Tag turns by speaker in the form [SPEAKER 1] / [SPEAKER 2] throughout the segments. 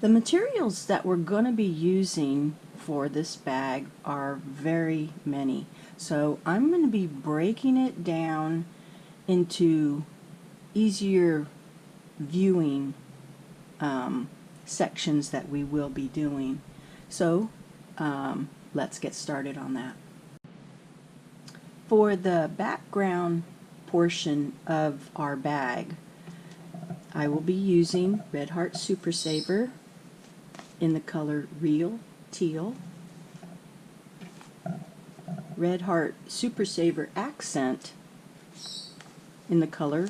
[SPEAKER 1] The materials that we're going to be using for this bag are very many. So I'm going to be breaking it down into easier viewing sections that we will be doing. So let's get started on that. For the background portion of our bag, I will be using Red Heart Super Saver in the color Real Teal, Red Heart Super Saver Accent in the color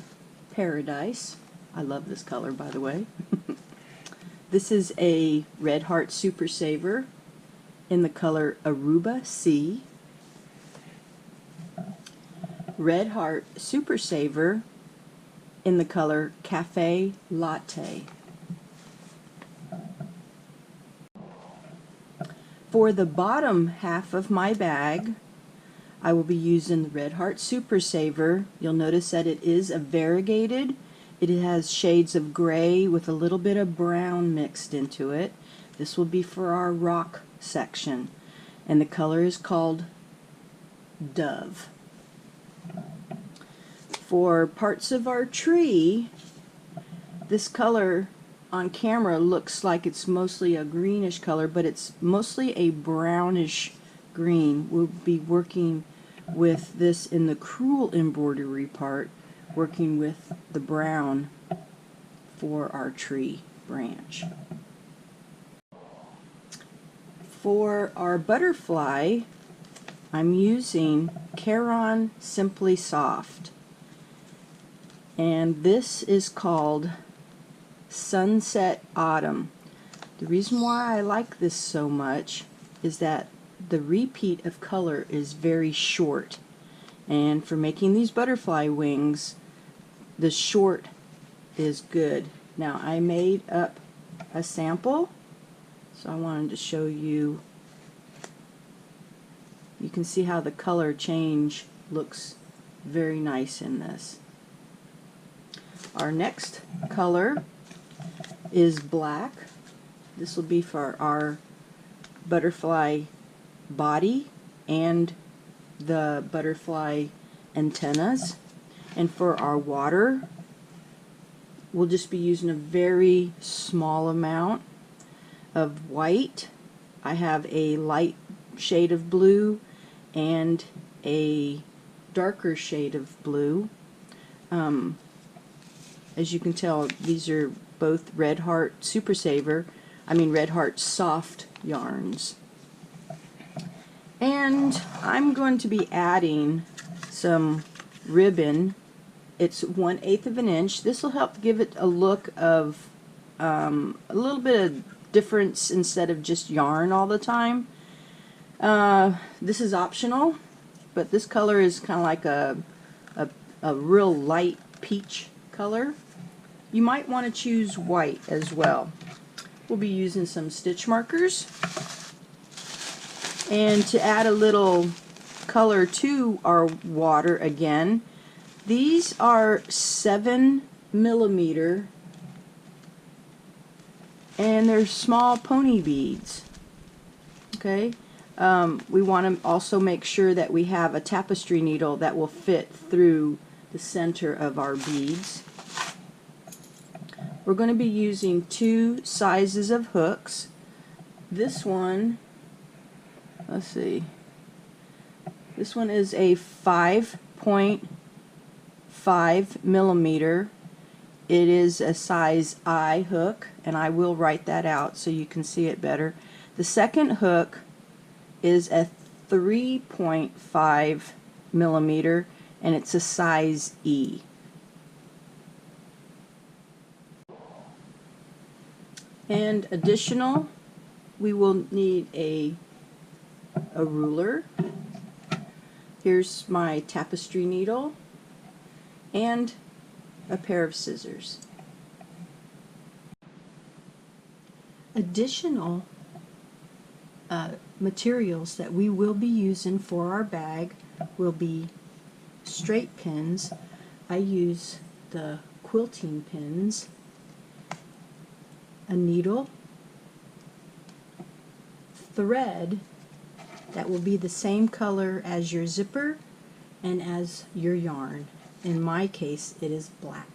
[SPEAKER 1] Paradise. I love this color, by the way. This is a Red Heart Super Saver in the color Aruba Sea, Red Heart Super Saver in the color Cafe Latte. For the bottom half of my bag, I will be using the Red Heart Super Saver. You'll notice that it is a variegated. It has shades of gray with a little bit of brown mixed into it. This will be for our rock section, and the color is called Dove. For parts of our tree, this color on camera looks like it's mostly a greenish color, but it's mostly a brownish green. We'll be working with this in the crewel embroidery part, working with the brown for our tree branch. For our butterfly, I'm using Caron Simply Soft, and this is called Sunset Autumn. The reason why I like this so much is that the repeat of color is very short, and for making these butterfly wings, the short is good. Now, I made up a sample, so I wanted to show you. You can see how the color change looks very nice in this. Our next color is black. This will be for our butterfly body and the butterfly antennas. And for our water, we'll just be using a very small amount of white. I have a light shade of blue and a darker shade of blue. As you can tell, these are both Red Heart Super Saver, Red Heart Soft yarns. And I'm going to be adding some ribbon. It's 1/8 of an inch. This will help give it a look of a little bit of difference instead of just yarn all the time. This is optional, but this color is kind of like a real light peach color. You might want to choose white as well. We'll be using some stitch markers. And to add a little color to our water again, these are 7mm, and they're small pony beads. Okay, we want to also make sure that we have a tapestry needle that will fit through the center of our beads. We're going to be using 2 sizes of hooks. This one, let's see, this one is a 5.5mm. It is a size I hook, and I will write that out so you can see it better. The second hook is a 3.5mm, and it's a size E. And additional, we will need a ruler. Here's my tapestry needle and a pair of scissors. Additional materials that we will be using for our bag will be straight pins. I use the quilting pins, a needle, thread that will be the same color as your zipper and as your yarn. In my case, it is black.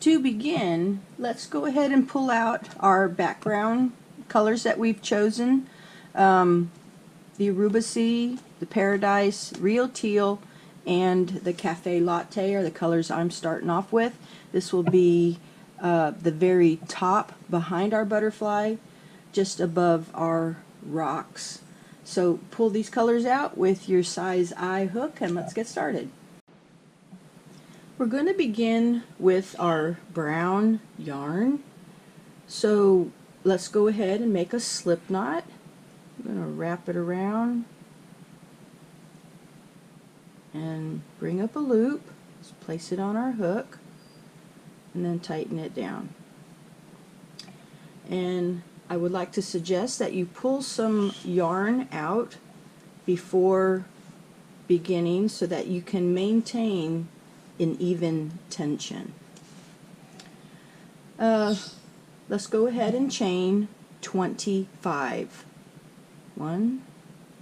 [SPEAKER 1] To begin, let's go ahead and pull out our background colors that we've chosen. The Aruba Sea, the Paradise, Real Teal, and the Cafe Latte are the colors I'm starting off with. This will be the very top behind our butterfly, just above our rocks. So pull these colors out with your size I hook and let's get started. We're going to begin with our brown yarn. So let's go ahead and make a slip knot. I'm going to wrap it around and bring up a loop. Let's place it on our hook and then tighten it down. And I would like to suggest that you pull some yarn out before beginning so that you can maintain an even tension. Let's go ahead and chain 25. 1,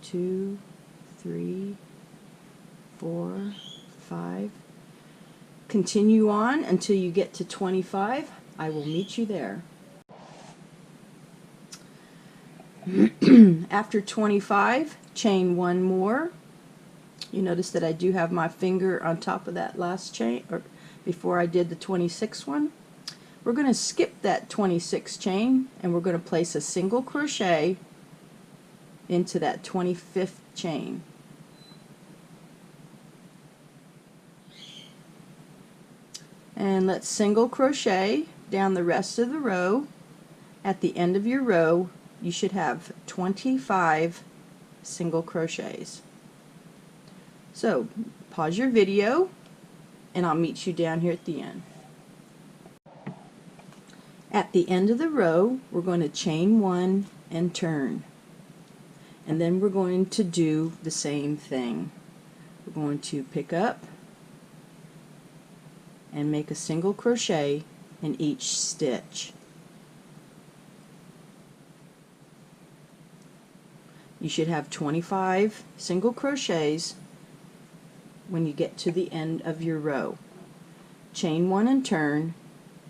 [SPEAKER 1] 2, 3, 4, 5. Continue on until you get to 25. I will meet you there. After 25, chain one more. You notice that I do have my finger on top of that last chain, or before I did the 26th one. We're going to skip that 26th chain and we're going to place a single crochet into that 25th chain. And let's single crochet down the rest of the row. At the end of your row, you should have 25 single crochets. So pause your video and I'll meet you down here at the end. At the end of the row, we're going to chain one and turn. And then we're going to do the same thing. We're going to pick up and make a single crochet in each stitch. You should have 25 single crochets when you get to the end of your row. Chain one and turn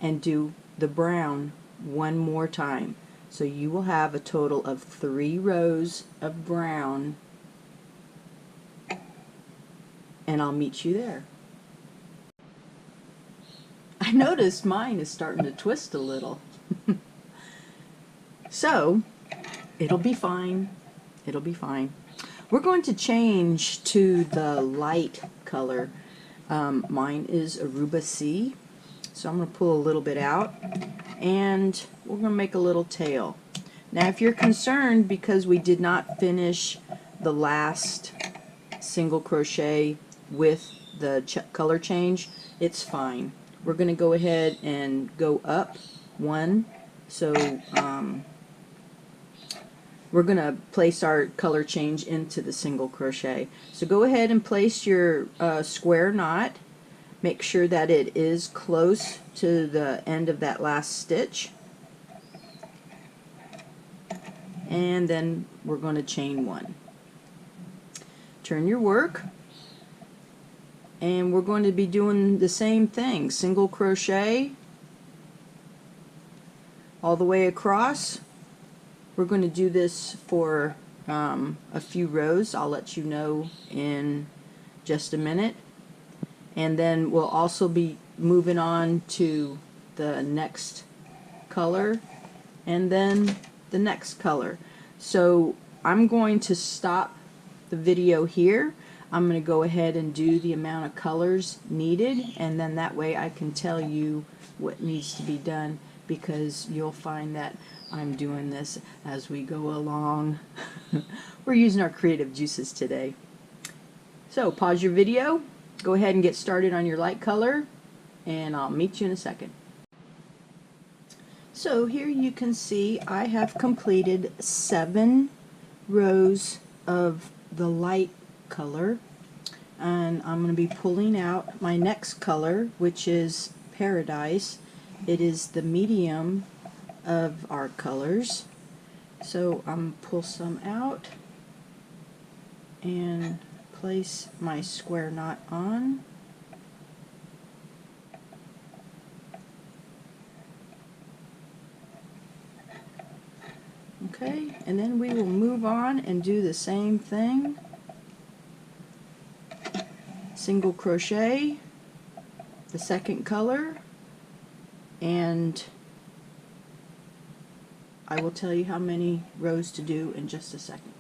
[SPEAKER 1] and do the brown one more time. So you will have a total of 3 rows of brown, and I'll meet you there. I noticed mine is starting to twist a little. So it'll be fine. It'll be fine. We're going to change to the light color. Mine is Aruba Sea. So I'm going to pull a little bit out and we're going to make a little tail. Now if you're concerned because we did not finish the last single crochet with the color change, it's fine. We're going to go ahead and go up one. So we're going to place our color change into the single crochet. So go ahead and place your square knot. Make sure that it is close to the end of that last stitch. And then we're going to chain one. Turn your work. And we're going to be doing the same thing. Single crochet all the way across. We're going to do this for a few rows. I'll let you know in just a minute. And then we'll also be moving on to the next color and then the next color. So I'm going to stop the video here. I'm going to go ahead and do the amount of colors needed, and then that way I can tell you what needs to be done, because you'll find that I'm doing this as we go along. We're using our creative juices today. So pause your video, go ahead and get started on your light color, and I'll meet you in a second. So here you can see I have completed 7 rows of the light color, and I'm going to be pulling out my next color, which is Paradise. It is the medium of our colors. So I'm going to pull some out and place my square knot on. Okay, and then we will move on and do the same thing. Single crochet the second color, and I will tell you how many rows to do in just a second.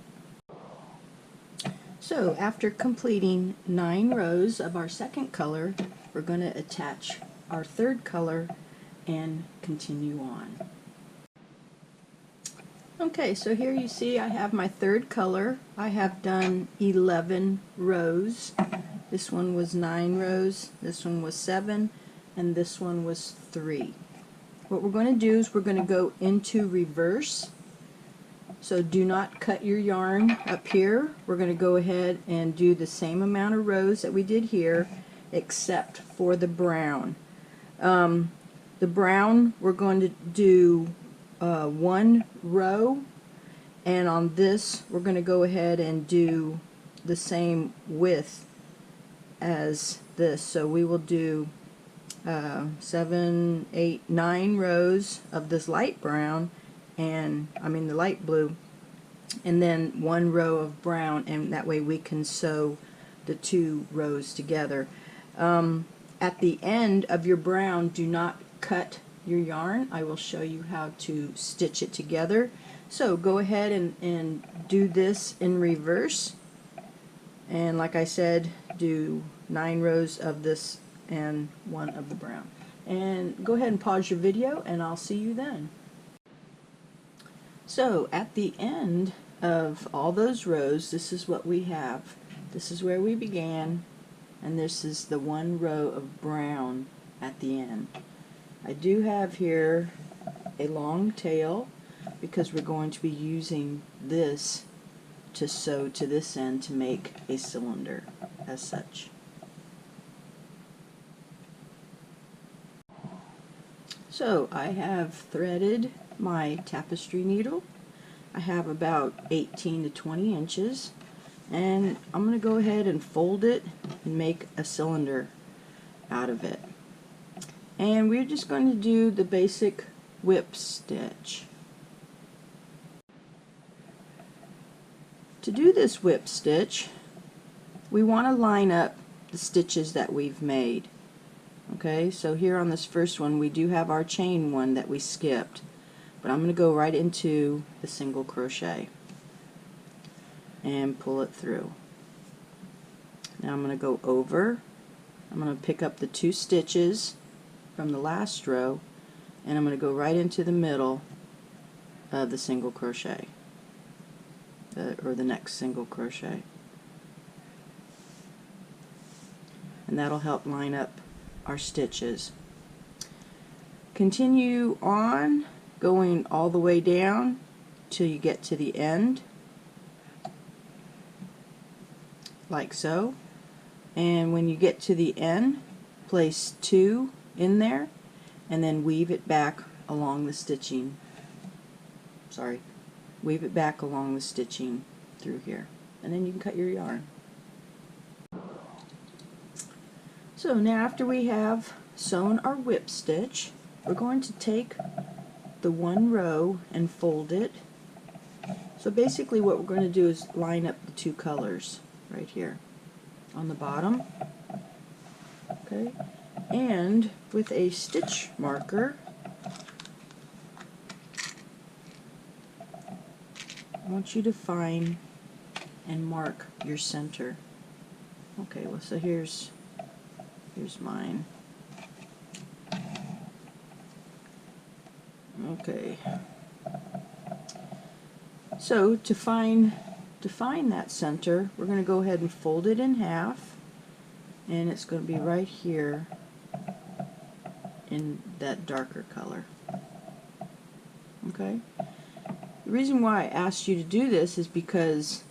[SPEAKER 1] So after completing 9 rows of our second color, we're going to attach our third color and continue on. Okay, so here you see I have my third color. I have done 11 rows. This one was 9 rows, this one was 7, and this one was 3. What we're going to do is we're going to go into reverse. So do not cut your yarn up here. We're going to go ahead and do the same amount of rows that we did here, except for the brown. The brown, we're going to do 1 row, and on this we're going to go ahead and do the same width as this. So we will do 7, 8, 9 rows of this light brown, and the light blue, and then 1 row of brown, and that way we can sew the 2 rows together. At the end of your brown, do not cut your yarn. I will show you how to stitch it together. So go ahead and do this in reverse, and like I said, do 9 rows of this and 1 of the brown. And go ahead and pause your video, and I'll see you then. So at the end of all those rows, this is what we have. This is where we began, and this is the 1 row of brown at the end. I do have here a long tail because we're going to be using this to sew to this end to make a cylinder as such. So I have threaded my tapestry needle. I have about 18 to 20 inches, and I'm going to go ahead and fold it and make a cylinder out of it. And we're just going to do the basic whip stitch. To do this whip stitch, we want to line up the stitches that we've made. Okay, so here on this first one we do have our chain one that we skipped, but I'm going to go right into the single crochet and pull it through. Now I'm going to go over, I'm going to pick up the 2 stitches from the last row, and I'm going to go right into the middle of the single crochet, or the next single crochet, and that'll help line up our stitches. Continue on going all the way down till you get to the end, like so, and when you get to the end, place 2 in there and then weave it back along the stitching. Weave it back along the stitching through here, and then you can cut your yarn. So now after we have sewn our whip stitch, we're going to take the 1 row and fold it. So basically what we're going to do is line up the 2 colors right here on the bottom. Okay, and with a stitch marker, I want you to find and mark your center. Okay, well, so here's mine. Okay, so to find that center, we're going to go ahead and fold it in half, and it's going to be right here in that darker color. Okay, the reason why I asked you to do this is because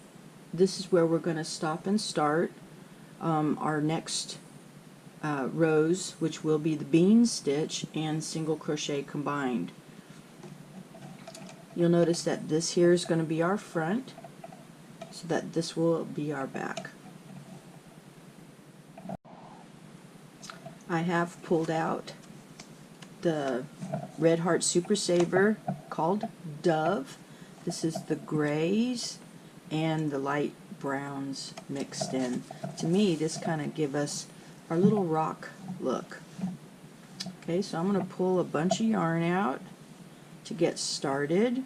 [SPEAKER 1] this is where we're going to stop and start our next rows, which will be the bean stitch and single crochet combined. you'll notice that this here is going to be our front, so that this will be our back. I have pulled out the Red Heart Super Saver called Dove. This is the grays and the light browns mixed in. To me, this kind of give us our little rock look. Okay, so I'm going to pull a bunch of yarn out to get started,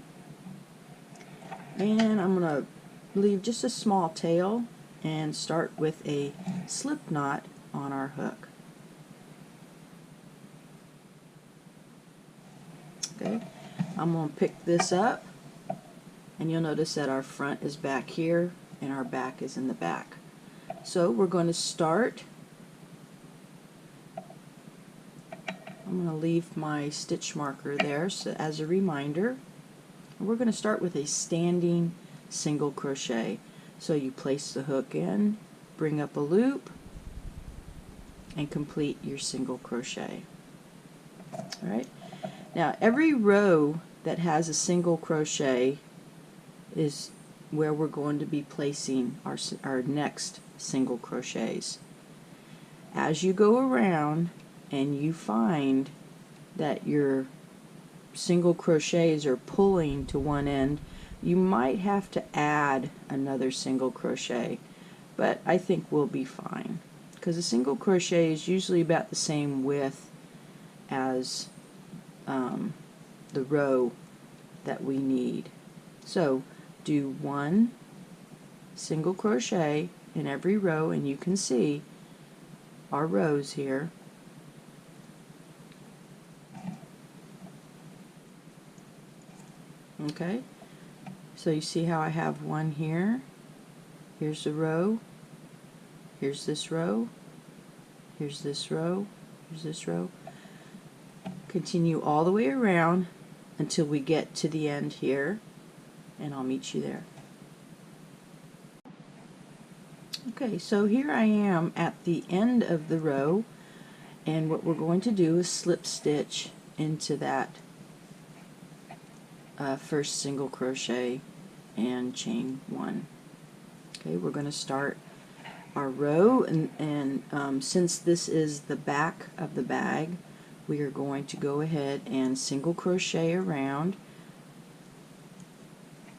[SPEAKER 1] and I'm going to leave just a small tail and start with a slip knot on our hook. Okay, I'm going to pick this up, and you'll notice that our front is back here and our back is in the back. So we're going to start. I'm going to leave my stitch marker there so as a reminder. We're going to start with a standing single crochet. So you place the hook in, bring up a loop, and complete your single crochet. Alright, now every row that has a single crochet is where we're going to be placing our next single crochets. As you go around and you find that your single crochets are pulling to one end, you might have to add another single crochet, but I think we'll be fine, because a single crochet is usually about the same width as the row that we need. So do one single crochet in every row, and you can see our rows here. Okay, so you see how I have one here, here's the row, here's this row, here's this row, here's this row. Continue all the way around until we get to the end here, and I'll meet you there. Okay, so here I am at the end of the row, and what we're going to do is slip stitch into that first single crochet and chain one. Okay, we're going to start our row, and since this is the back of the bag, we are going to go ahead and single crochet around.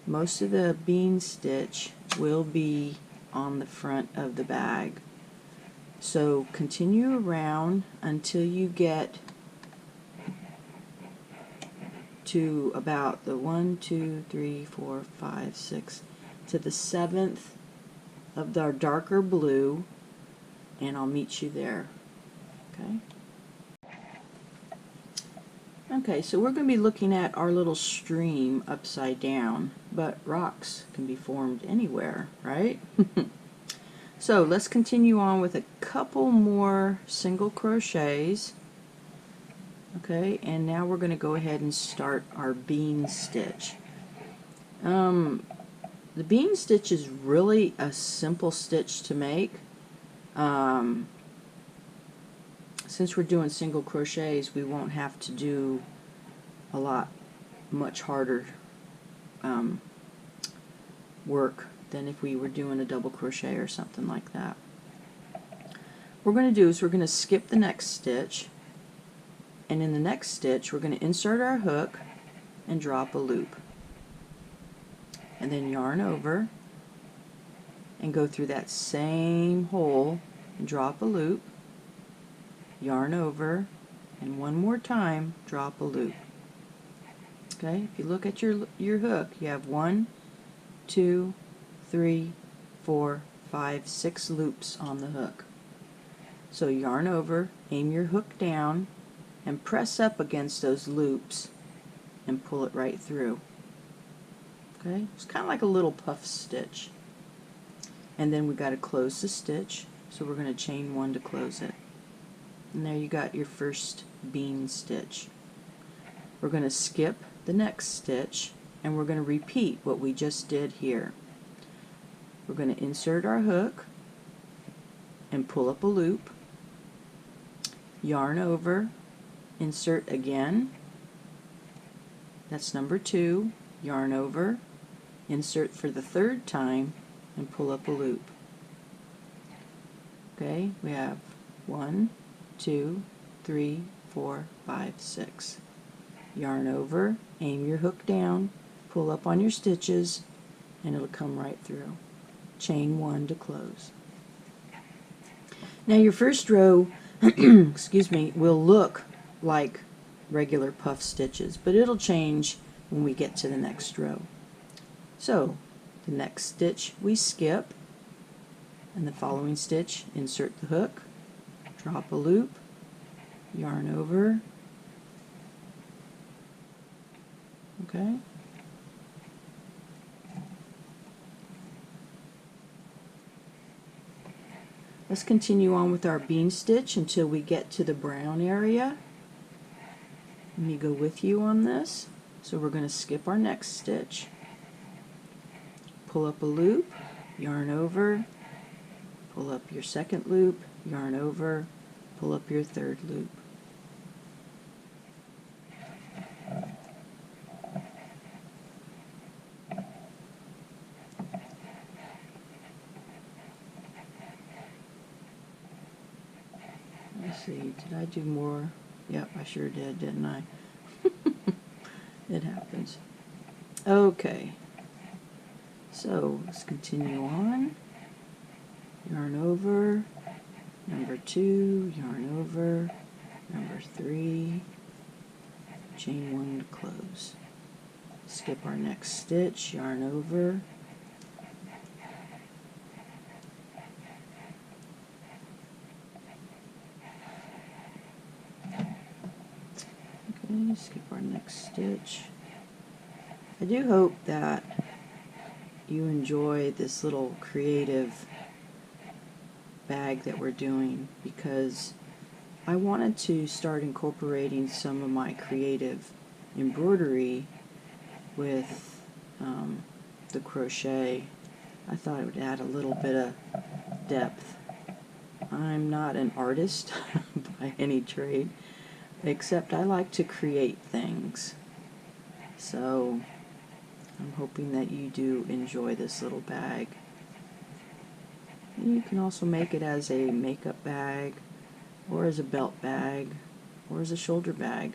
[SPEAKER 1] Most of the bean stitch will be on the front of the bag, so continue around until you get to about the 1, 2, 3, 4, 5, 6 to the 7th of our darker blue, and I'll meet you there. Okay. Okay, so we're going to be looking at our little stream upside down, but rocks can be formed anywhere, right? So let's continue on with a couple more single crochets. Okay, and now we're going to go ahead and start our bean stitch. The bean stitch is really a simple stitch to make. Since we're doing single crochets, we won't have to do much harder work than if we were doing a double crochet or something like that. What we're going to do is we're going to skip the next stitch, and in the next stitch we're going to insert our hook and drop a loop, and then yarn over and go through that same hole and drop a loop, yarn over, and one more time drop a loop. Okay, if you look at your hook, you have 1, 2, 3, 4, 5, 6 loops on the hook. So yarn over, aim your hook down, and press up against those loops and pull it right through. Okay, it's kind of like a little puff stitch. And then we got to close the stitch, so we're going to chain 1 to close it. And there you got your first bean stitch. We're going to skip the next stitch, and we're going to repeat what we just did here. We're going to insert our hook and pull up a loop, yarn over, insert again, that's number 2, yarn over, insert for the third time, and pull up a loop. Okay, we have 1, 2, 3, 4, 5, 6. Yarn over, aim your hook down, pull up on your stitches, and it'll come right through. Chain 1 to close. Now your first row excuse me, will look like regular puff stitches, but it'll change when we get to the next row. So the next stitch we skip, and the following stitch insert the hook, drop a loop, yarn over, okay, let's continue on with our bean stitch until we get to the brown area. Let me go with you on this. So we're going to skip our next stitch, pull up a loop, yarn over, pull up your second loop, yarn over, pull up your third loop. Let's see, did I do more? Yep, I sure did, didn't I? It happens. Okay, so let's continue on. Yarn over, number 2, yarn over, number 3, chain 1 to close. Skip our next stitch, yarn over, okay, skip our next stitch. I do hope that you enjoy this little creative bag that we're doing, because I wanted to start incorporating some of my creative embroidery with the crochet. I thought it would add a little bit of depth. I'm not an artist by any trade, except I like to create things. So I'm hoping that you do enjoy this little bag. And you can also make it as a makeup bag, or as a belt bag, or as a shoulder bag.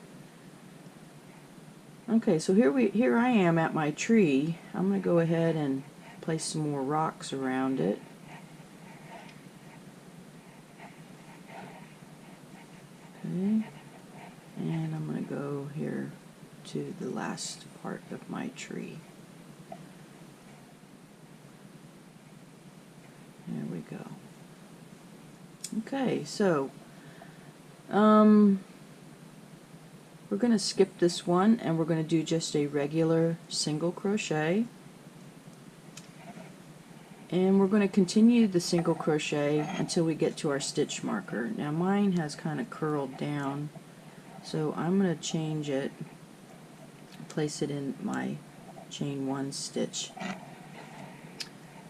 [SPEAKER 1] Okay, so here I am at my tree. I'm going to go ahead and place some more rocks around it. Okay, and I'm going to go here to the last part of my tree. There we go. Okay, so we're going to skip this one, and we're going to do just a regular single crochet, and we're going to continue the single crochet until we get to our stitch marker. Now mine has kind of curled down, so I'm going to change it, place it in my chain 1 stitch.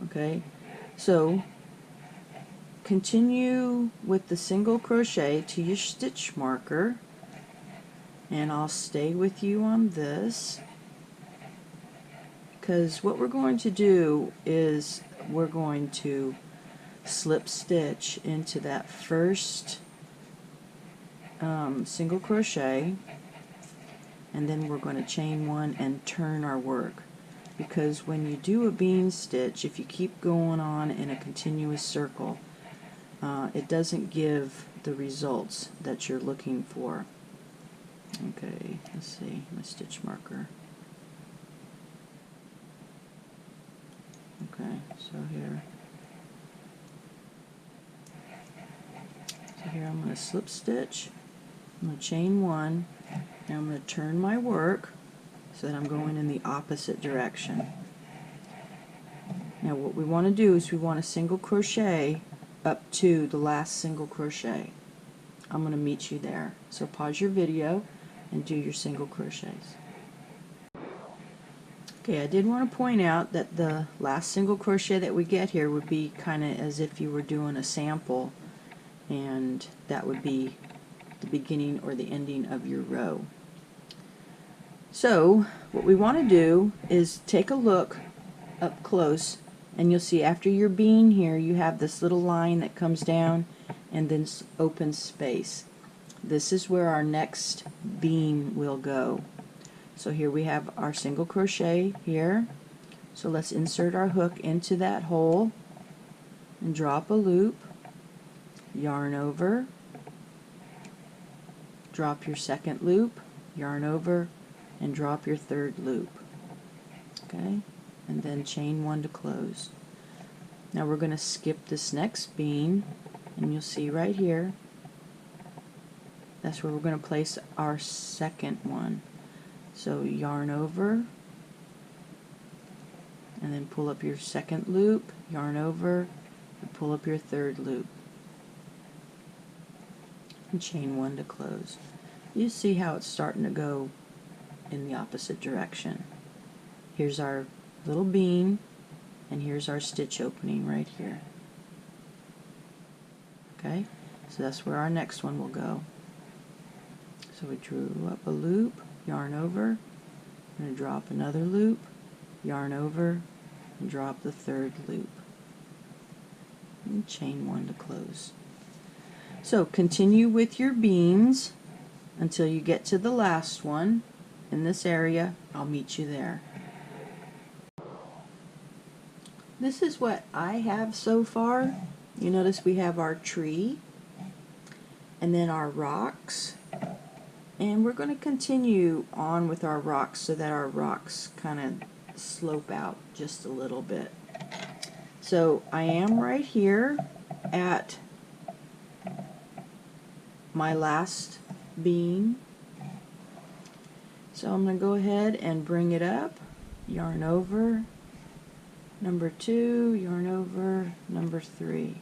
[SPEAKER 1] Okay, so continue with the single crochet to your stitch marker, and I'll stay with you on this, because what we're going to do is we're going to slip stitch into that first single crochet, and then we're going to chain 1 and turn our work. Because when you do a bean stitch, if you keep going on in a continuous circle, it doesn't give the results that you're looking for. Okay, let's see, my stitch marker. Okay, so here I'm going to slip stitch, I'm going to chain 1, and I'm going to turn my work so that I'm going in the opposite direction. Now what we want to do is we want a single crochet up to the last single crochet. I'm going to meet you there. So pause your video and do your single crochets. Okay, I did want to point out that the last single crochet that we get here would be kind of as if you were doing a sample, and that would be the beginning or the ending of your row. So what we want to do is take a look up close, and you'll see after your bean here you have this little line that comes down and then open space. This is where our next bean will go. So here we have our single crochet here. So let's insert our hook into that hole and drop a loop, yarn over, drop your second loop, yarn over, and drop your third loop. Okay, and then chain one to close. Now we're going to skip this next bean, and you'll see right here that's where we're going to place our second one. So yarn over, and then pull up your second loop, yarn over, and pull up your third loop, and chain one to close. You see how it's starting to go in the opposite direction. Here's our little bean, and here's our stitch opening right here. Okay, so that's where our next one will go. So we drew up a loop, yarn over, I'm going to drop another loop, yarn over, and drop the third loop, and chain one to close. So continue with your beans until you get to the last one in this area. I'll meet you there. This is what I have so far. You notice we have our tree and then our rocks, and we're going to continue on with our rocks so that our rocks kind of slope out just a little bit. So I am right here at my last bean. So I'm going to go ahead and bring it up, yarn over, number 2, yarn over, number 3.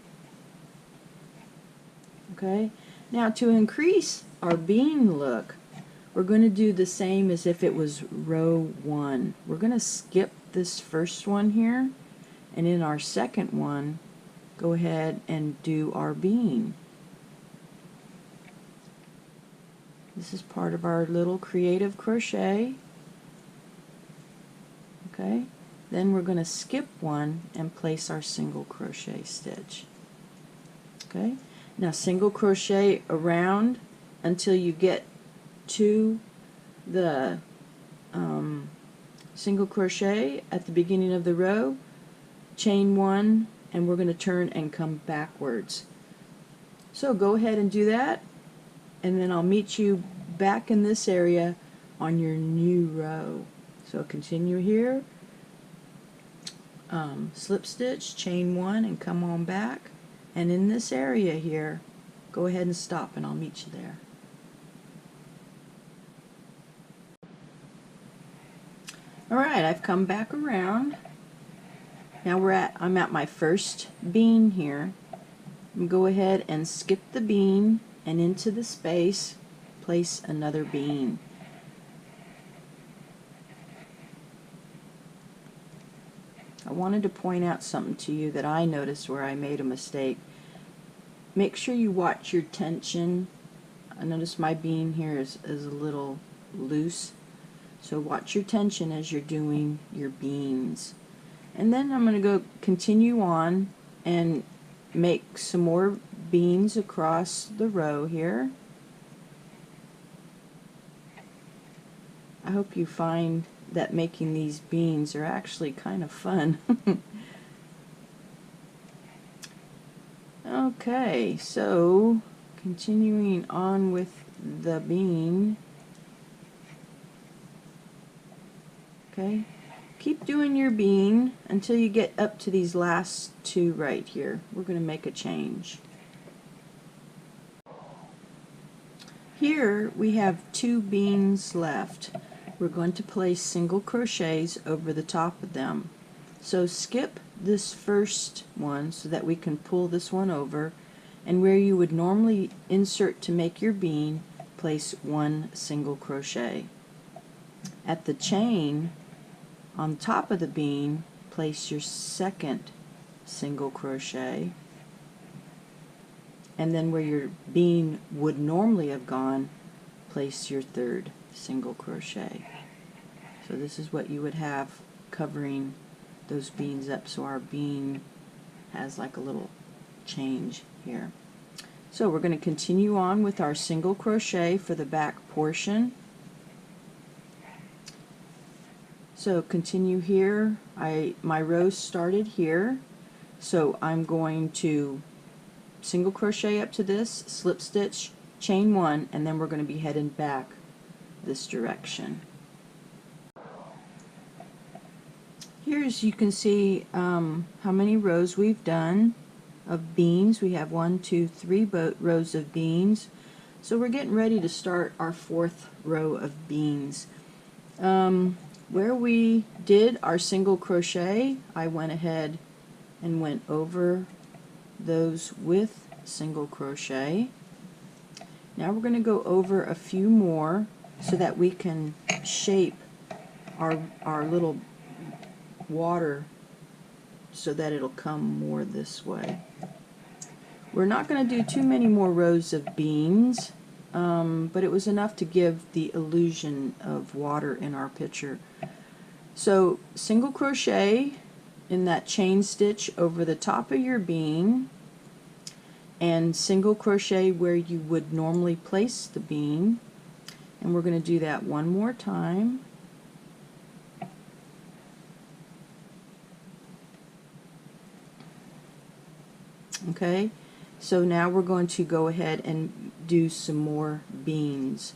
[SPEAKER 1] Okay, now to increase our bean look, we're going to do the same as if it was row 1. We're going to skip this first one here, and in our second one, go ahead and do our bean. This is part of our little creative crochet. Okay, then we're going to skip one and place our single crochet stitch. Okay, now single crochet around until you get to the single crochet at the beginning of the row, chain one, and we're going to turn and come backwards. So go ahead and do that, and then I'll meet you back in this area on your new row. So continue here, slip stitch, chain one, and come on back, and in this area here go ahead and stop, and I'll meet you there. Alright, I've come back around. Now I'm at my first bean here. Go ahead and skip the bean, and into the space place another bean. I wanted to point out something to you that I noticed where I made a mistake. Make sure you watch your tension. I notice my bean here is a little loose, so watch your tension as you're doing your beans. And then I'm going to go continue on and make some more beans across the row here. I hope you find that making these beans are actually kind of fun. Okay, so continuing on with the bean. Okay, keep doing your bean until you get up to these last two right here. We're going to make a change. Here we have 2 beans left. We're going to place single crochets over the top of them. So skip this first one so that we can pull this one over, and where you would normally insert to make your bean, place 1 single crochet. At the chain on top of the bean, place your second single crochet, and then where your bean would normally have gone, place your 3rd single crochet. So this is what you would have covering those beans up, so our bean has like a little change here. So we're going to continue on with our single crochet for the back portion. So continue here. My row started here, so I'm going to single crochet up to this, slip stitch, chain one, and then we're going to be heading back this direction. Here's, you can see how many rows we've done of beans. We have 1, 2, 3 rows of beans. So we're getting ready to start our 4th row of beans. Where we did our single crochet, I went ahead and went over those with single crochet. Now we're going to go over a few more so that we can shape our little water so that it'll come more this way. We're not going to do too many more rows of beans, but it was enough to give the illusion of water in our picture. So single crochet in that chain stitch over the top of your bean, and single crochet where you would normally place the bean, and we're going to do that one more time. Okay, so now we're going to go ahead and do some more beans.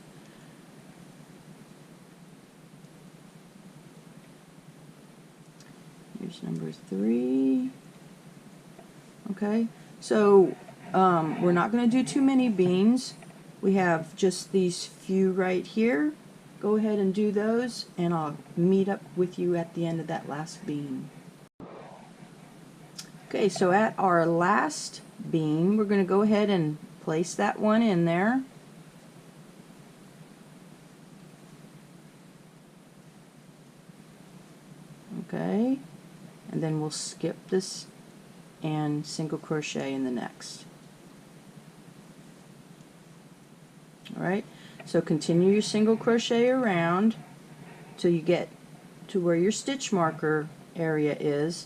[SPEAKER 1] Here's number 3. Okay, so we're not going to do too many beans. We have just these few right here. Go ahead and do those, and I'll meet up with you at the end of that last bean. Okay, so at our last bean, we're going to go ahead and place that one in there. Okay, and then we'll skip this and single crochet in the next. Alright, so continue your single crochet around till you get to where your stitch marker area is.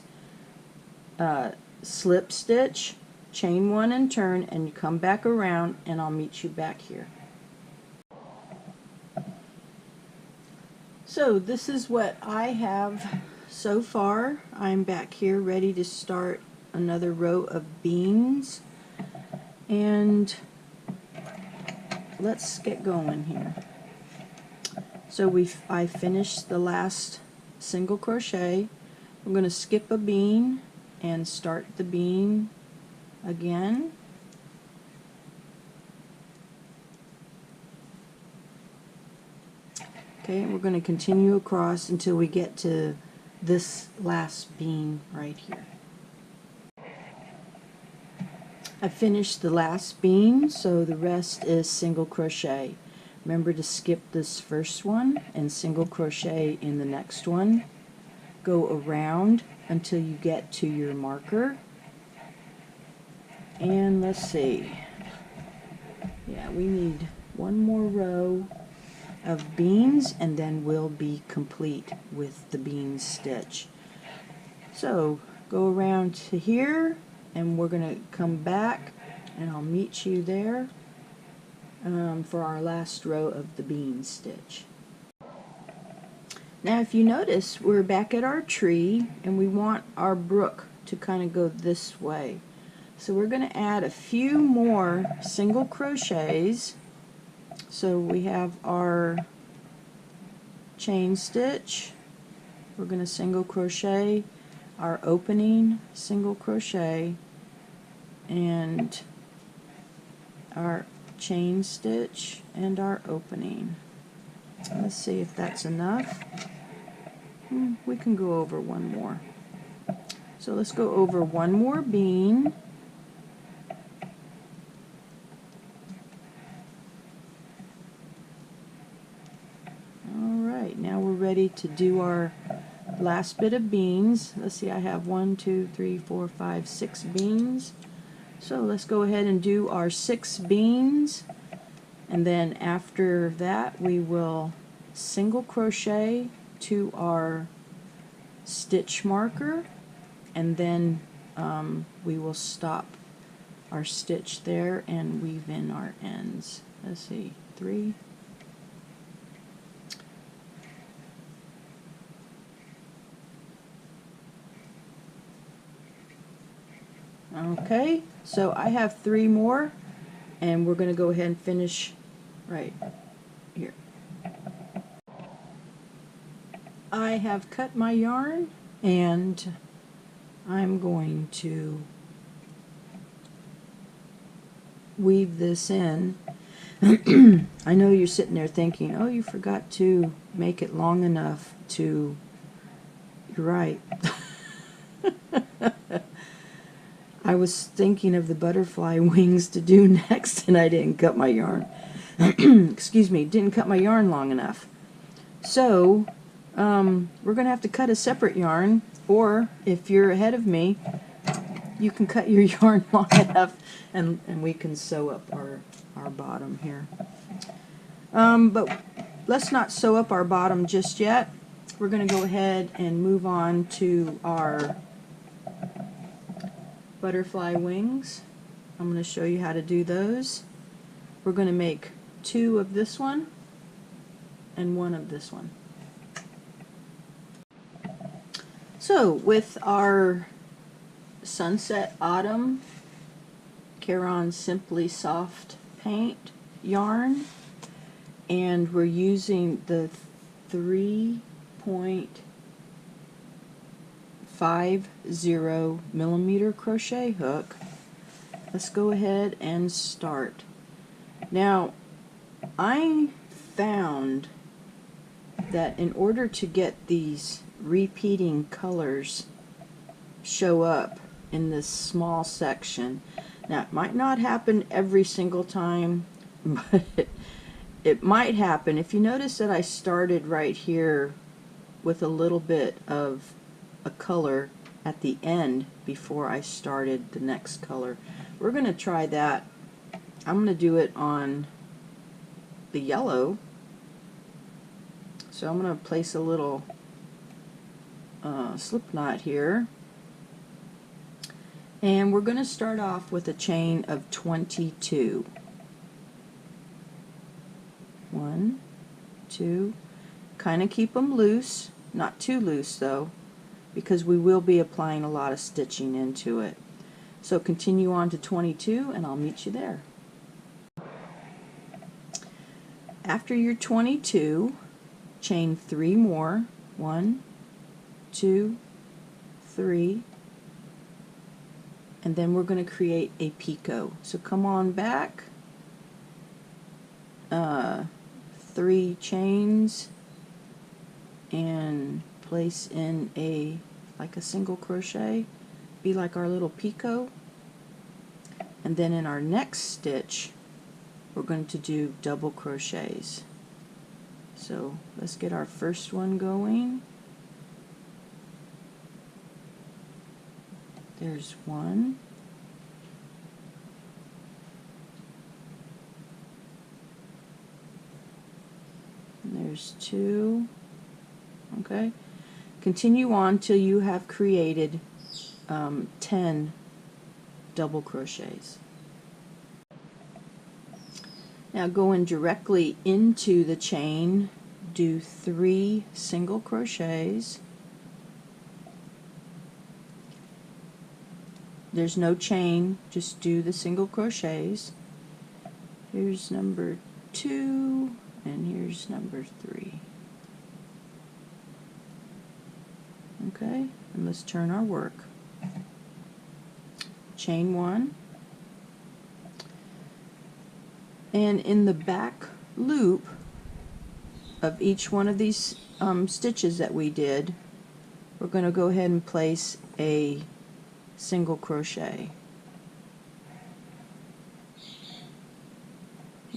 [SPEAKER 1] Slip stitch, chain one and turn, and you come back around, and I'll meet you back here. So this is what I have so far. I'm back here ready to start another row of beans, and let's get going here. So I finished the last single crochet. I'm going to skip a bean and start the bean again. Okay, we're going to continue across until we get to this last bean right here. I finished the last bean, so the rest is single crochet. Remember to skip this first one and single crochet in the next one. Go around until you get to your marker. And let's see. Yeah, we need one more row of beans, and then we'll be complete with the bean stitch. So go around to here, and we're going to come back, and I'll meet you there for our last row of the bean stitch. Now if you notice, we're back at our tree, and we want our brook to kind of go this way. So we're going to add a few more single crochets. So we have our chain stitch, we're going to single crochet, our opening, single crochet, and our chain stitch and our opening. Let's see if that's enough. We can go over one more. So let's go over one more bean. Alright, now we're ready to do our last bit of beans. Let's see, I have 1, 2, 3, 4, 5, 6 beans. So let's go ahead and do our 6 beans, and then after that we will single crochet to our stitch marker, and then we will stop our stitch there and weave in our ends. Let's see, 3. Okay, so I have 3 more, and we're going to go ahead and finish right here. I have cut my yarn, and I'm going to weave this in. I know you're sitting there thinking, oh, you forgot to make it long enough to... You're right. I was thinking of the butterfly wings to do next, and I didn't cut my yarn. Excuse me, didn't cut my yarn long enough. So, we're going to have to cut a separate yarn, or if you're ahead of me, you can cut your yarn long enough, and we can sew up our bottom here. But let's not sew up our bottom just yet. We're going to go ahead and move on to our butterfly wings. I'm going to show you how to do those. We're going to make 2 of this one and 1 of this one. So with our Sunset Autumn Caron Simply Soft Paint yarn, and we're using the 3.50 millimeter crochet hook. Let's go ahead and start. Now, I found that in order to get these repeating colors show up in this small section, now it might not happen every single time, but it might happen. If you notice that I started right here with a little bit of a color at the end before I started the next color. We're going to try that. I'm going to do it on the yellow. So I'm going to place a little slip knot here. And we're going to start off with a chain of 22. 1, 2, kind of keep them loose, not too loose though, because we will be applying a lot of stitching into it. So continue on to 22 and I'll meet you there. After your 22, chain 3 more. 1, 2, 3, and then we're going to create a picot. So come on back, 3 chains, and place in like a single crochet, be like our little picot, and then in our next stitch we're going to do double crochets. So let's get our first one going. There's 1, and there's 2. Okay, continue on till you have created 10 double crochets. Now going directly into the chain, do 3 single crochets. There's no chain, just do the single crochets. Here's number 2 and here's number 3. Okay, and let's turn our work. Chain 1, and in the back loop of each one of these stitches that we did, we're going to go ahead and place a single crochet.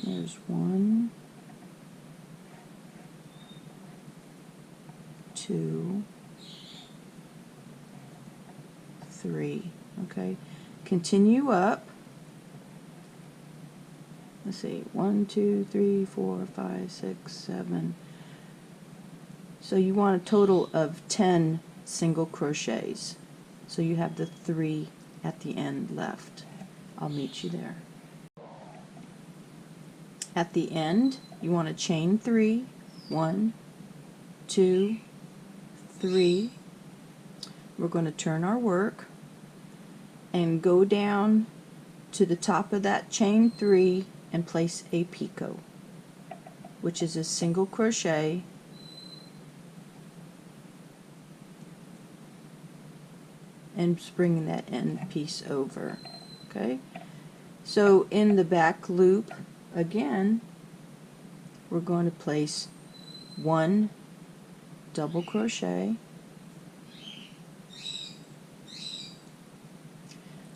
[SPEAKER 1] There's 1, 2, 3. Okay, continue up. Let's see, 1, 2, 3, 4, 5, 6, 7. So you want a total of 10 single crochets. So you have the 3 at the end left. I'll meet you there. At the end, you want to chain 3, 1, 2, 3. We're going to turn our work and go down to the top of that chain 3 and place a picot, which is a single crochet and bringing that end piece over. Okay, so in the back loop again, we're going to place 1 double crochet,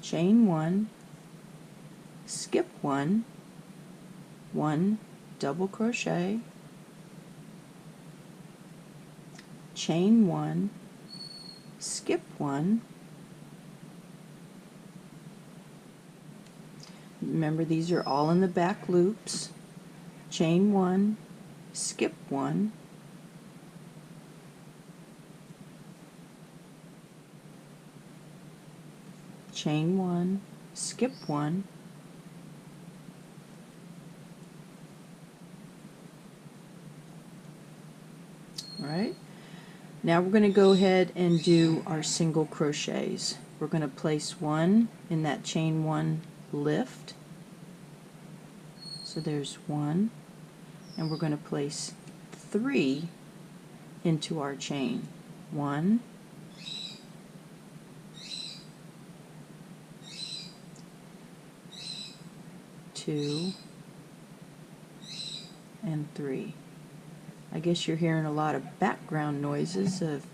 [SPEAKER 1] chain 1, skip 1, 1 double crochet, chain 1, skip 1. Remember, these are all in the back loops. Chain 1, skip 1, chain 1, skip 1, alright. Now we're going to go ahead and do our single crochets. We're going to place 1 in that chain 1 lift. So there's 1, and we're going to place 3 into our chain. 1, 2, and 3. I guess you're hearing a lot of background noises of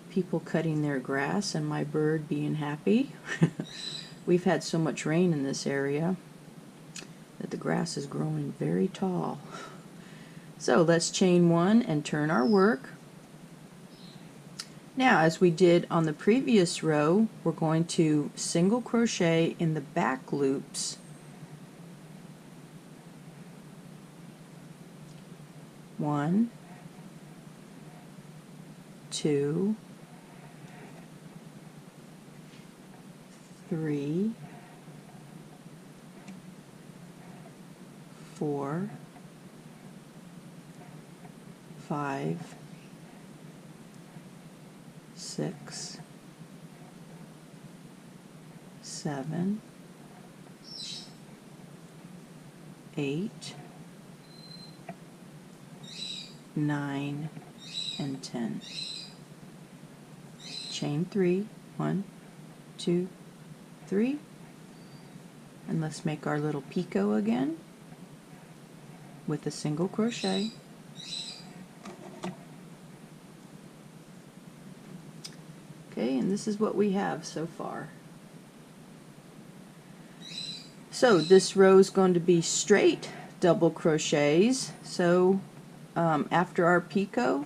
[SPEAKER 1] people cutting their grass and my bird being happy. We've had so much rain in this area that the grass is growing very tall. So let's chain 1 and turn our work. Now, as we did on the previous row, we're going to single crochet in the back loops. One, 2, 3, 4, 5, 6, 7, 8, 9, and 10. Chain 3, 1, 2, 3, and let's make our little picot again with a single crochet. Okay, and this is what we have so far. So this row is going to be straight double crochets. So after our picot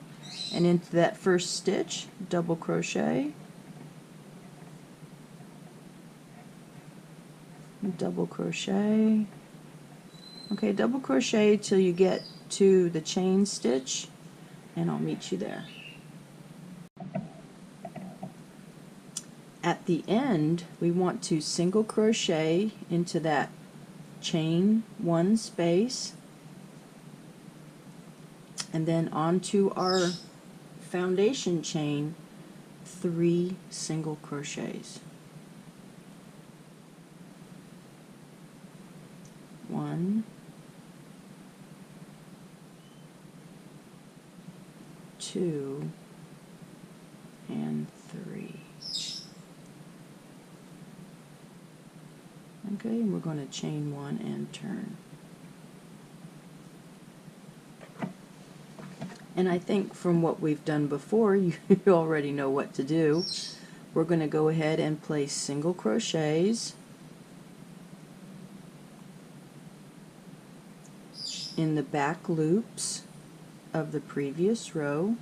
[SPEAKER 1] and into that first stitch, double crochet, double crochet. Okay, double crochet till you get to the chain stitch, and I'll meet you there. At the end, we want to single crochet into that chain 1 space, and then onto our foundation chain 3 single crochets. 1, 2, and 3. Okay, and we're going to chain 1 and turn. And I think from what we've done before, you already know what to do. We're going to go ahead and place single crochets in the back loops of the previous row.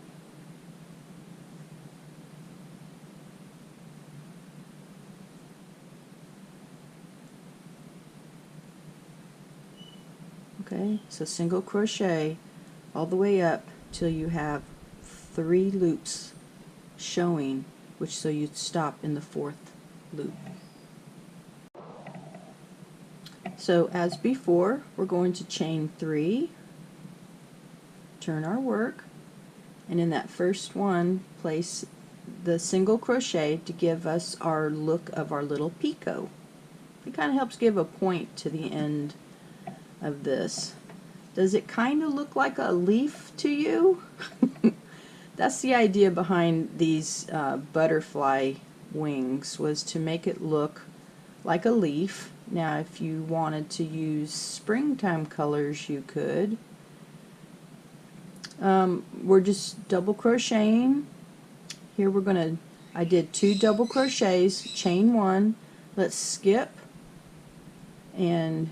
[SPEAKER 1] Okay, so single crochet all the way up till you have 3 loops showing, which so you'd stop in the 4th loop. So as before, we're going to chain 3, turn our work, and in that first one place the single crochet to give us our look of our little picot. It kind of helps give a point to the end of this. Does it kind of look like a leaf to you? That's the idea behind these butterfly wings, was to make it look like a leaf. Now if you wanted to use springtime colors, you could. We're just double crocheting. Here we're gonna, I did 2 double crochets, chain 1. Let's skip and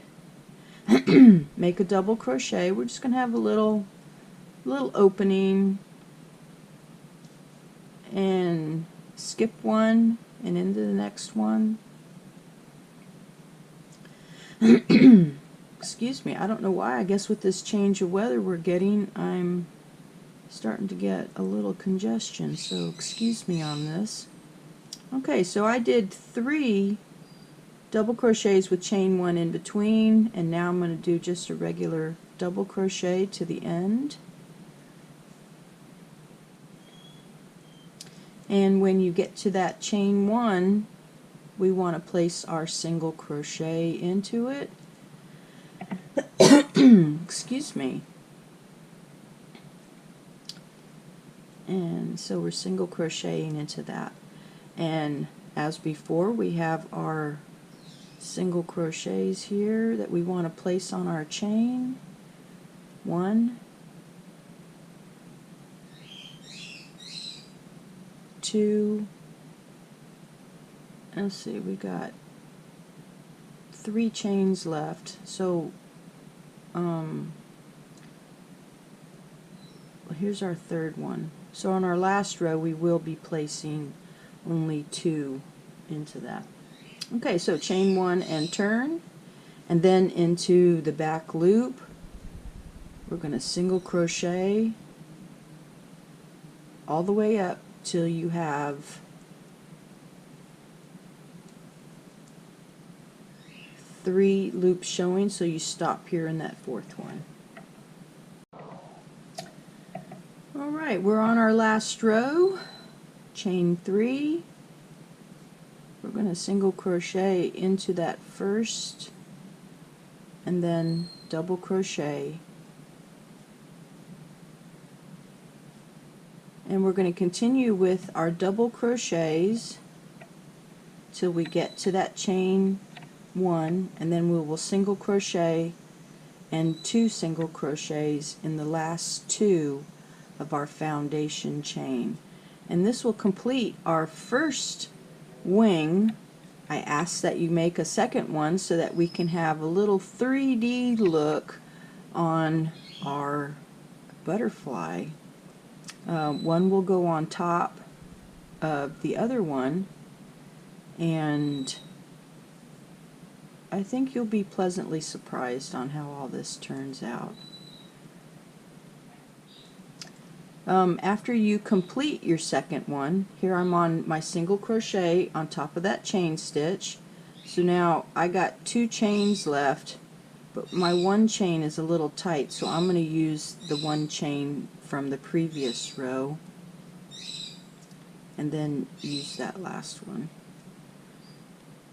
[SPEAKER 1] make a double crochet. We're just gonna have a little opening and skip 1 and into the next one. Excuse me, I don't know why. I guess with this change of weather we're getting, I'm starting to get a little congestion, so excuse me on this. Okay, so I did 3 double crochets with chain 1 in between, and now I'm going to do just a regular double crochet to the end. And when you get to that chain 1, we want to place our single crochet into it. Excuse me. And so we're single crocheting into that. And as before, we have our single crochets here that we want to place on our chain. 1, 2, let's see, we got 3 chains left. So here's our 3rd one. So on our last row we will be placing only 2 into that. Okay, so chain 1 and turn, and then into the back loop we're going to single crochet all the way up till you have 3 loops showing, so you stop here in that 4th one. Alright, we're on our last row. Chain 3. We're going to single crochet into that first and then double crochet. And we're going to continue with our double crochets till we get to that chain 1, and then we will single crochet and 2 single crochets in the last 2 of our foundation chain. And this will complete our first wing. I ask that you make a second one so that we can have a little 3D look on our butterfly. One will go on top of the other one, and I think you'll be pleasantly surprised on how all this turns out. After you complete your second one, here I'm on my single crochet on top of that chain stitch. So now I got 2 chains left, but my 1 chain is a little tight, so I'm going to use the 1 chain from the previous row and then use that last one.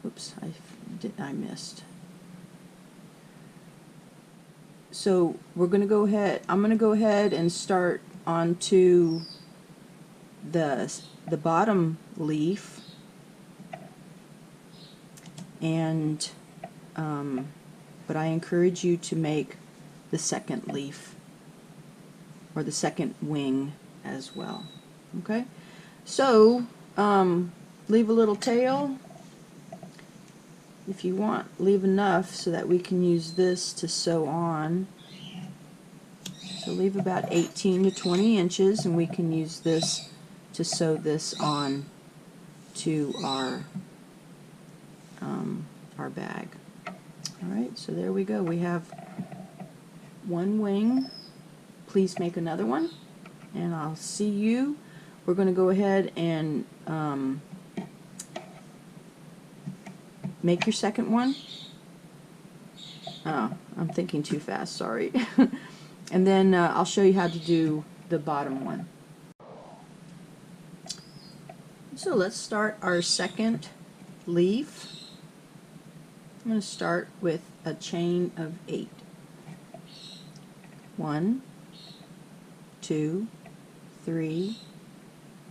[SPEAKER 1] Oops, I missed. So we're going to go ahead, I'm going to go ahead and start onto the bottom leaf, and but I encourage you to make the second leaf or the second wing as well. Okay, so leave a little tail if you want, leave enough so that we can use this to sew on. So leave about 18 to 20 inches, and we can use this to sew this on to our bag. Alright, so there we go. We have 1 wing. Please make another one, and I'll see you. We're going to go ahead and make your second one. Oh, I'm thinking too fast, sorry. And then I'll show you how to do the bottom one. So let's start our second leaf. I'm going to start with a chain of 8. 1, 2, 3,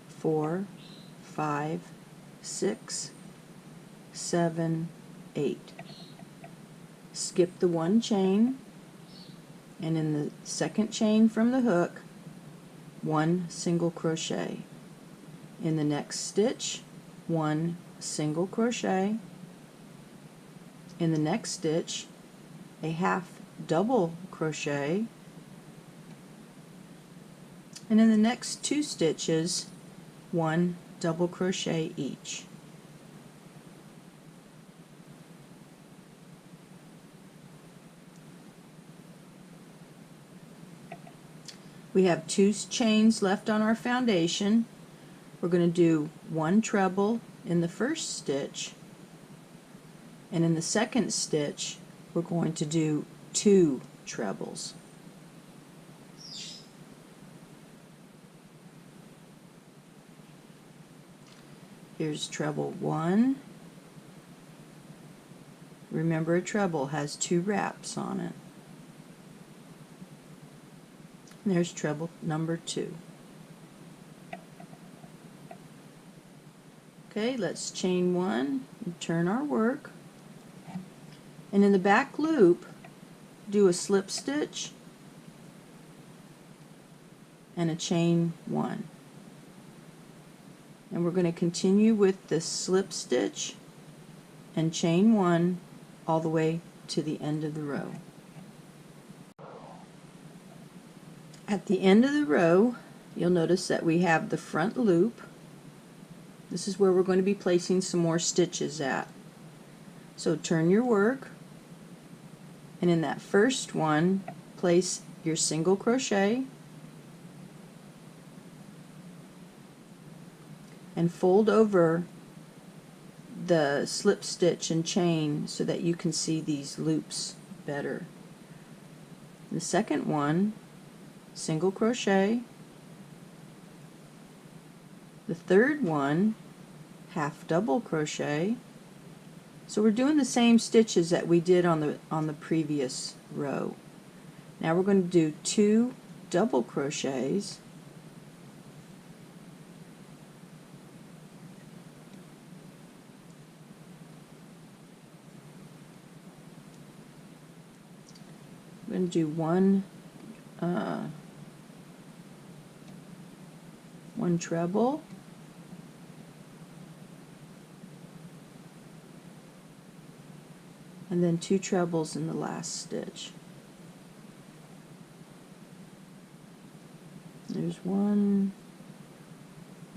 [SPEAKER 1] 4, 5, 6, 7, 8. Skip the 1 chain, and in the second chain from the hook, 1 single crochet. In the next stitch, 1 single crochet. In the next stitch, a half double crochet, and in the next 2 stitches, 1 double crochet each. We have 2 chains left on our foundation. We're going to do 1 treble in the first stitch, and in the second stitch we're going to do 2 trebles. Here's treble 1. Remember, a treble has 2 wraps on it. And there's treble number 2. Okay, let's chain 1 and turn our work. And in the back loop, do a slip stitch and a chain 1. And we're going to continue with the slip stitch and chain 1 all the way to the end of the row. At the end of the row, you'll notice that we have the front loop. This is where we're going to be placing some more stitches at. So turn your work, and in that first one, place your single crochet and fold over the slip stitch and chain so that you can see these loops better. The second one, single crochet. The third one, half double crochet. So we're doing the same stitches that we did on the previous row. Now we're going to do 2 double crochets, I'm going to do one treble, and then 2 trebles in the last stitch. There's 1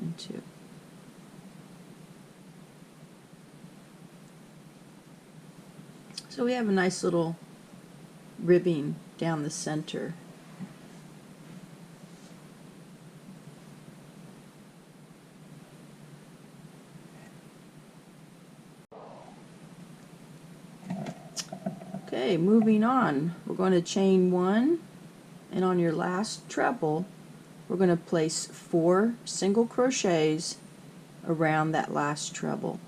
[SPEAKER 1] and 2. So we have a nice little ribbing down the center. Okay, moving on, we're going to chain 1, and on your last treble we're going to place 4 single crochets around that last treble.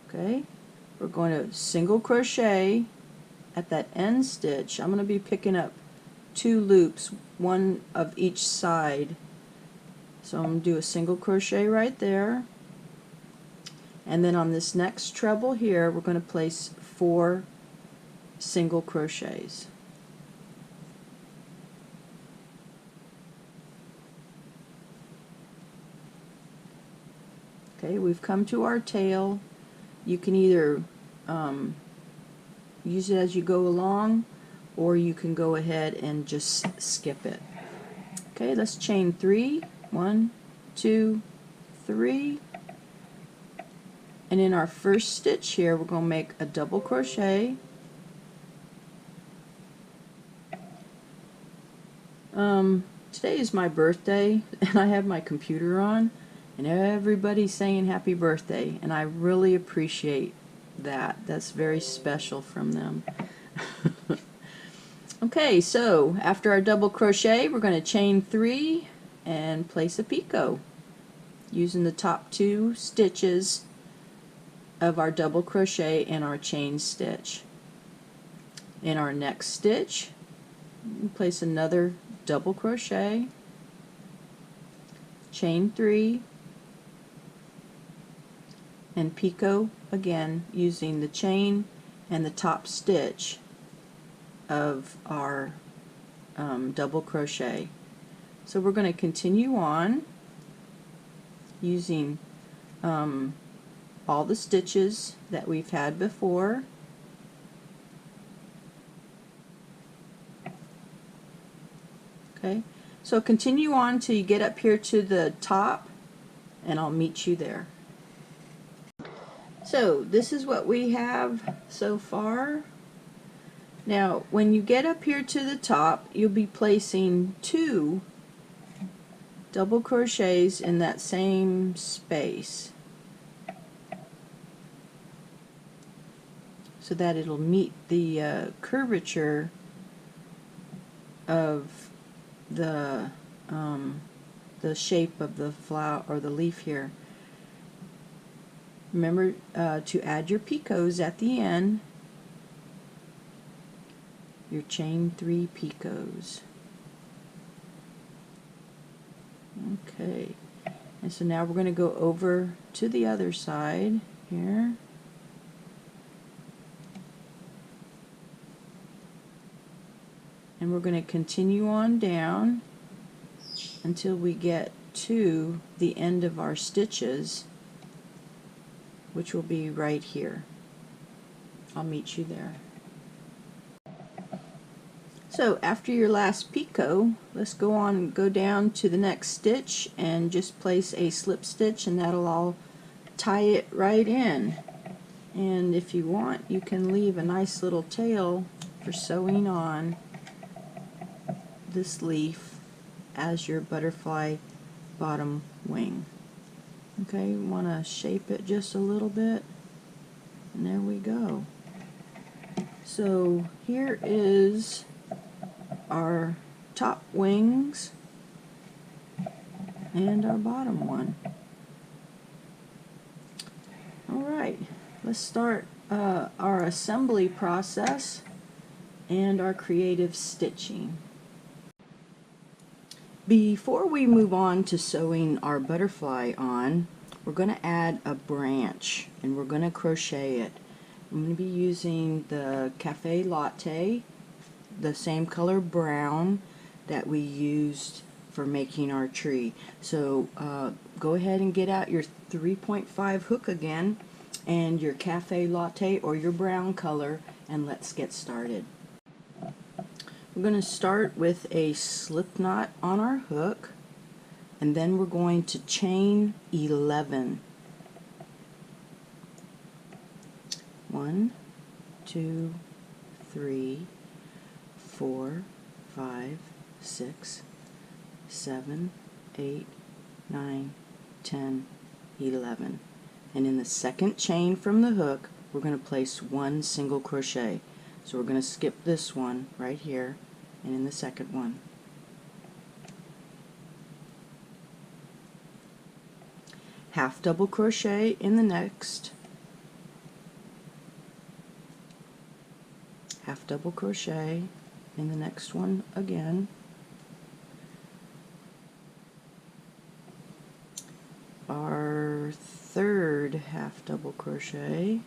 [SPEAKER 1] Okay, we're going to single crochet at that end stitch. I'm going to be picking up 2 loops, one of each side. So I'm going to do a single crochet right there, and then on this next treble here we're going to place 4 single crochets. Okay, we've come to our tail. You can either use it as you go along, or you can go ahead and just skip it. Okay, let's chain 3. 1, 2, 3. And in our first stitch here, we're going to make a double crochet. Today is my birthday, and I have my computer on, and everybody's saying happy birthday, and I really appreciate that. That's very special from them. Okay, so after our double crochet, we're going to chain 3 and place a picot using the top 2 stitches of our double crochet in our chain stitch. In our next stitch, place another double crochet, chain 3, and picot again using the chain and the top stitch of our double crochet. So we're going to continue on using all the stitches that we've had before. Okay, so continue on till you get up here to the top, and I'll meet you there. So this is what we have so far. Now when you get up here to the top, you'll be placing 2 double crochets in that same space so that it'll meet the curvature of the shape of the flower or the leaf here. Remember to add your picots at the end, your chain 3 picots. Okay, and so now we're going to go over to the other side here. And we're going to continue on down until we get to the end of our stitches, which will be right here. I'll meet you there. So after your last picot, let's go on and go down to the next stitch and just place a slip stitch, and that'll all tie it right in. And if you want, you can leave a nice little tail for sewing on this leaf as your butterfly bottom wing. Okay, you want to shape it just a little bit, and there we go. So here is our top wings and our bottom one. Alright, let's start our assembly process and our creative stitching. Before we move on to sewing our butterfly on, we're going to add a branch, and we're going to crochet it. I'm going to be using the Cafe Latte, the same color brown that we used for making our tree. So go ahead and get out your 3.5 hook again and your Cafe Latte or your brown color, and let's get started. We're going to start with a slip knot on our hook, and then we're going to chain 11. 1, 2, 3, 4, 5, 6, 7, 8, 9, 10, 11. And in the second chain from the hook, we're going to place 1 single crochet. So we're going to skip this one right here, and in the second one. Half double crochet in the next. Half double crochet in the next one again. Our third half double crochet.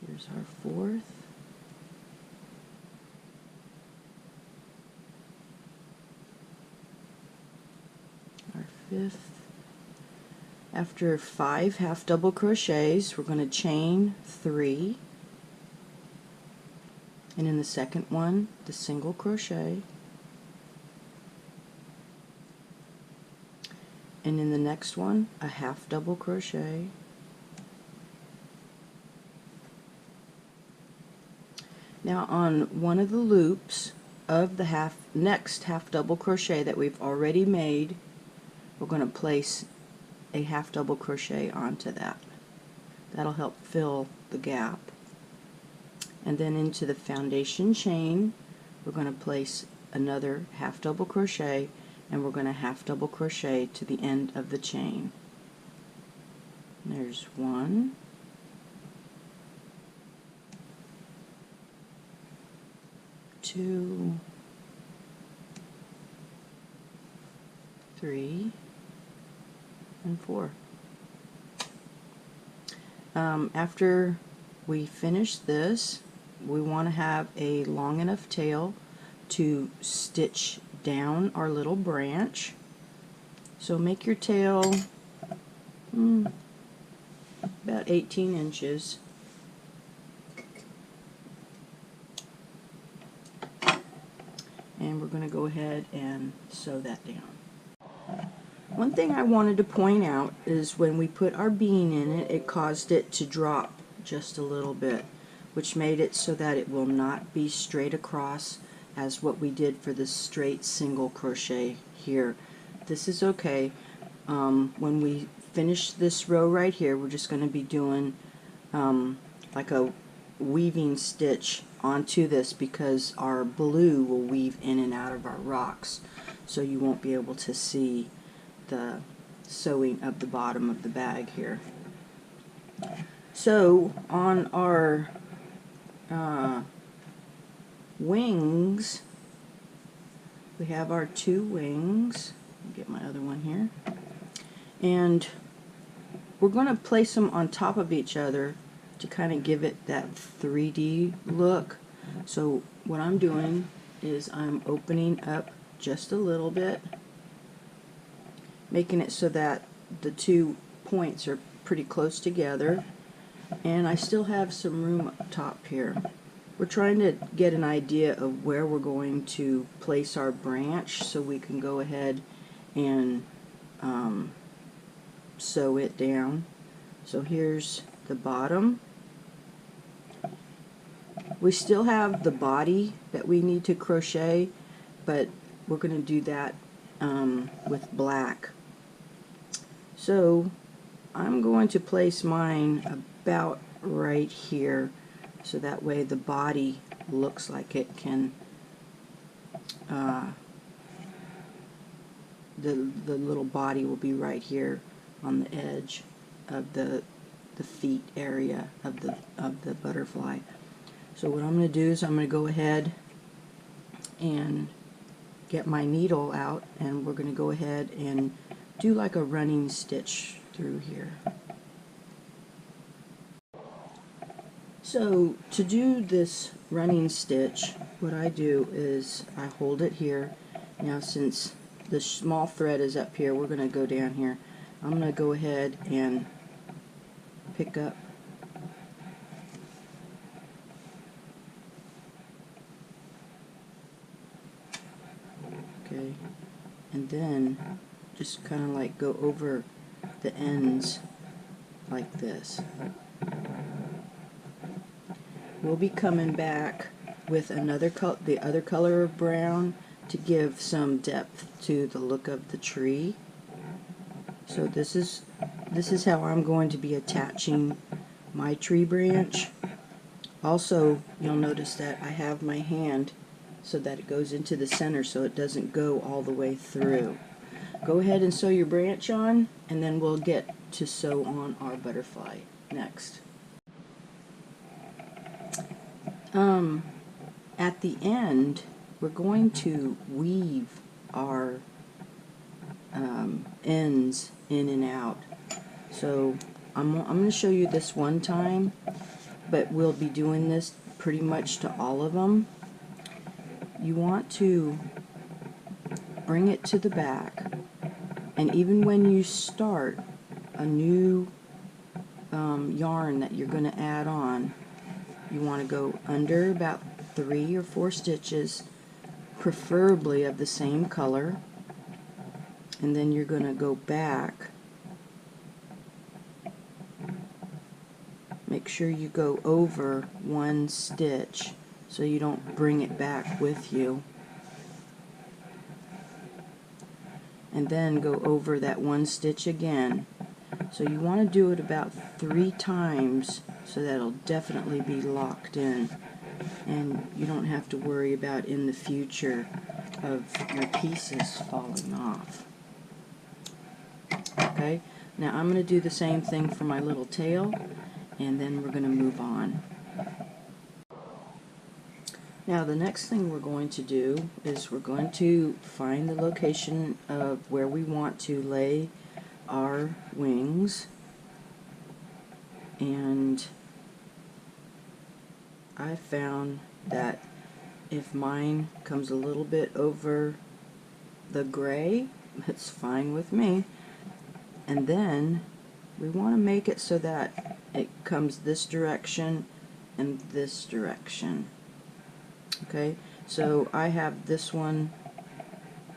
[SPEAKER 1] Here's our fourth. Our fifth. After 5 half double crochets, we're going to chain 3, and in the second one, the single crochet, and in the next one a half double crochet, now on one of the loops of the next half double crochet that we've already made, we're going to place a half double crochet onto that. That'll help fill the gap. And then into the foundation chain we're going to place another half double crochet, and we're going to half double crochet to the end of the chain. And there's 1, 2, 3, and 4. After we finish this, we want to have a long enough tail to stitch down our little branch. So make your tail about 18 inches. And we're going to go ahead and sew that down. One thing I wanted to point out is when we put our bean in it, it caused it to drop just a little bit, which made it so that it will not be straight across as what we did for the straight single crochet here. This is okay. When we finish this row right here, we're just going to be doing like a weaving stitch onto this, because our blue will weave in and out of our rocks, so you won't be able to see the sewing of the bottom of the bag here. So on our wings, we have our 2 wings. I'll get my other one here, and we're going to place them on top of each other to kind of give it that 3D look. So what I'm doing is I'm opening up just a little bit, making it so that the 2 points are pretty close together, and I still have some room up top here. We're trying to get an idea of where we're going to place our branch so we can go ahead and sew it down. So here's the bottom. We still have the body that we need to crochet, but we're going to do that with black. So I'm going to place mine about right here, so that way the body looks like it can, the little body will be right here on the edge of the feet area of the butterfly. So what I'm going to do is I'm going to go ahead and get my needle out, and we're going to go ahead and do like a running stitch through here. So to do this running stitch, what I do is I hold it here. Now since the small thread is up here, we're going to go down here. I'm going to go ahead and pick up and then just kind of like go over the ends like this. We'll be coming back with the other color of brown to give some depth to the look of the tree. So this is how I'm going to be attaching my tree branch. Also, you'll notice that I have my hand so that it goes into the center so it doesn't go all the way through. Go ahead and sew your branch on, and then we'll get to sew on our butterfly next. At the end, we're going to weave our ends in and out. So I'm going to show you this one time, but we'll be doing this pretty much to all of them. You want to bring it to the back, and even when you start a new yarn that you're going to add on, you want to go under about 3 or 4 stitches, preferably of the same color, and then you're going to go back. Make sure you go over one stitch so you don't bring it back with you. And then go over that one stitch again. So you want to do it about 3 times so that it'll definitely be locked in, and you don't have to worry about in the future of your pieces falling off. Okay, now I'm going to do the same thing for my little tail, and then we're going to move on. Now the next thing we're going to do is we're going to find the location of where we want to lay our wings, and I found that if mine comes a little bit over the gray, that's fine with me. And then we want to make it so that it comes this direction and this direction. Okay, so I have this one.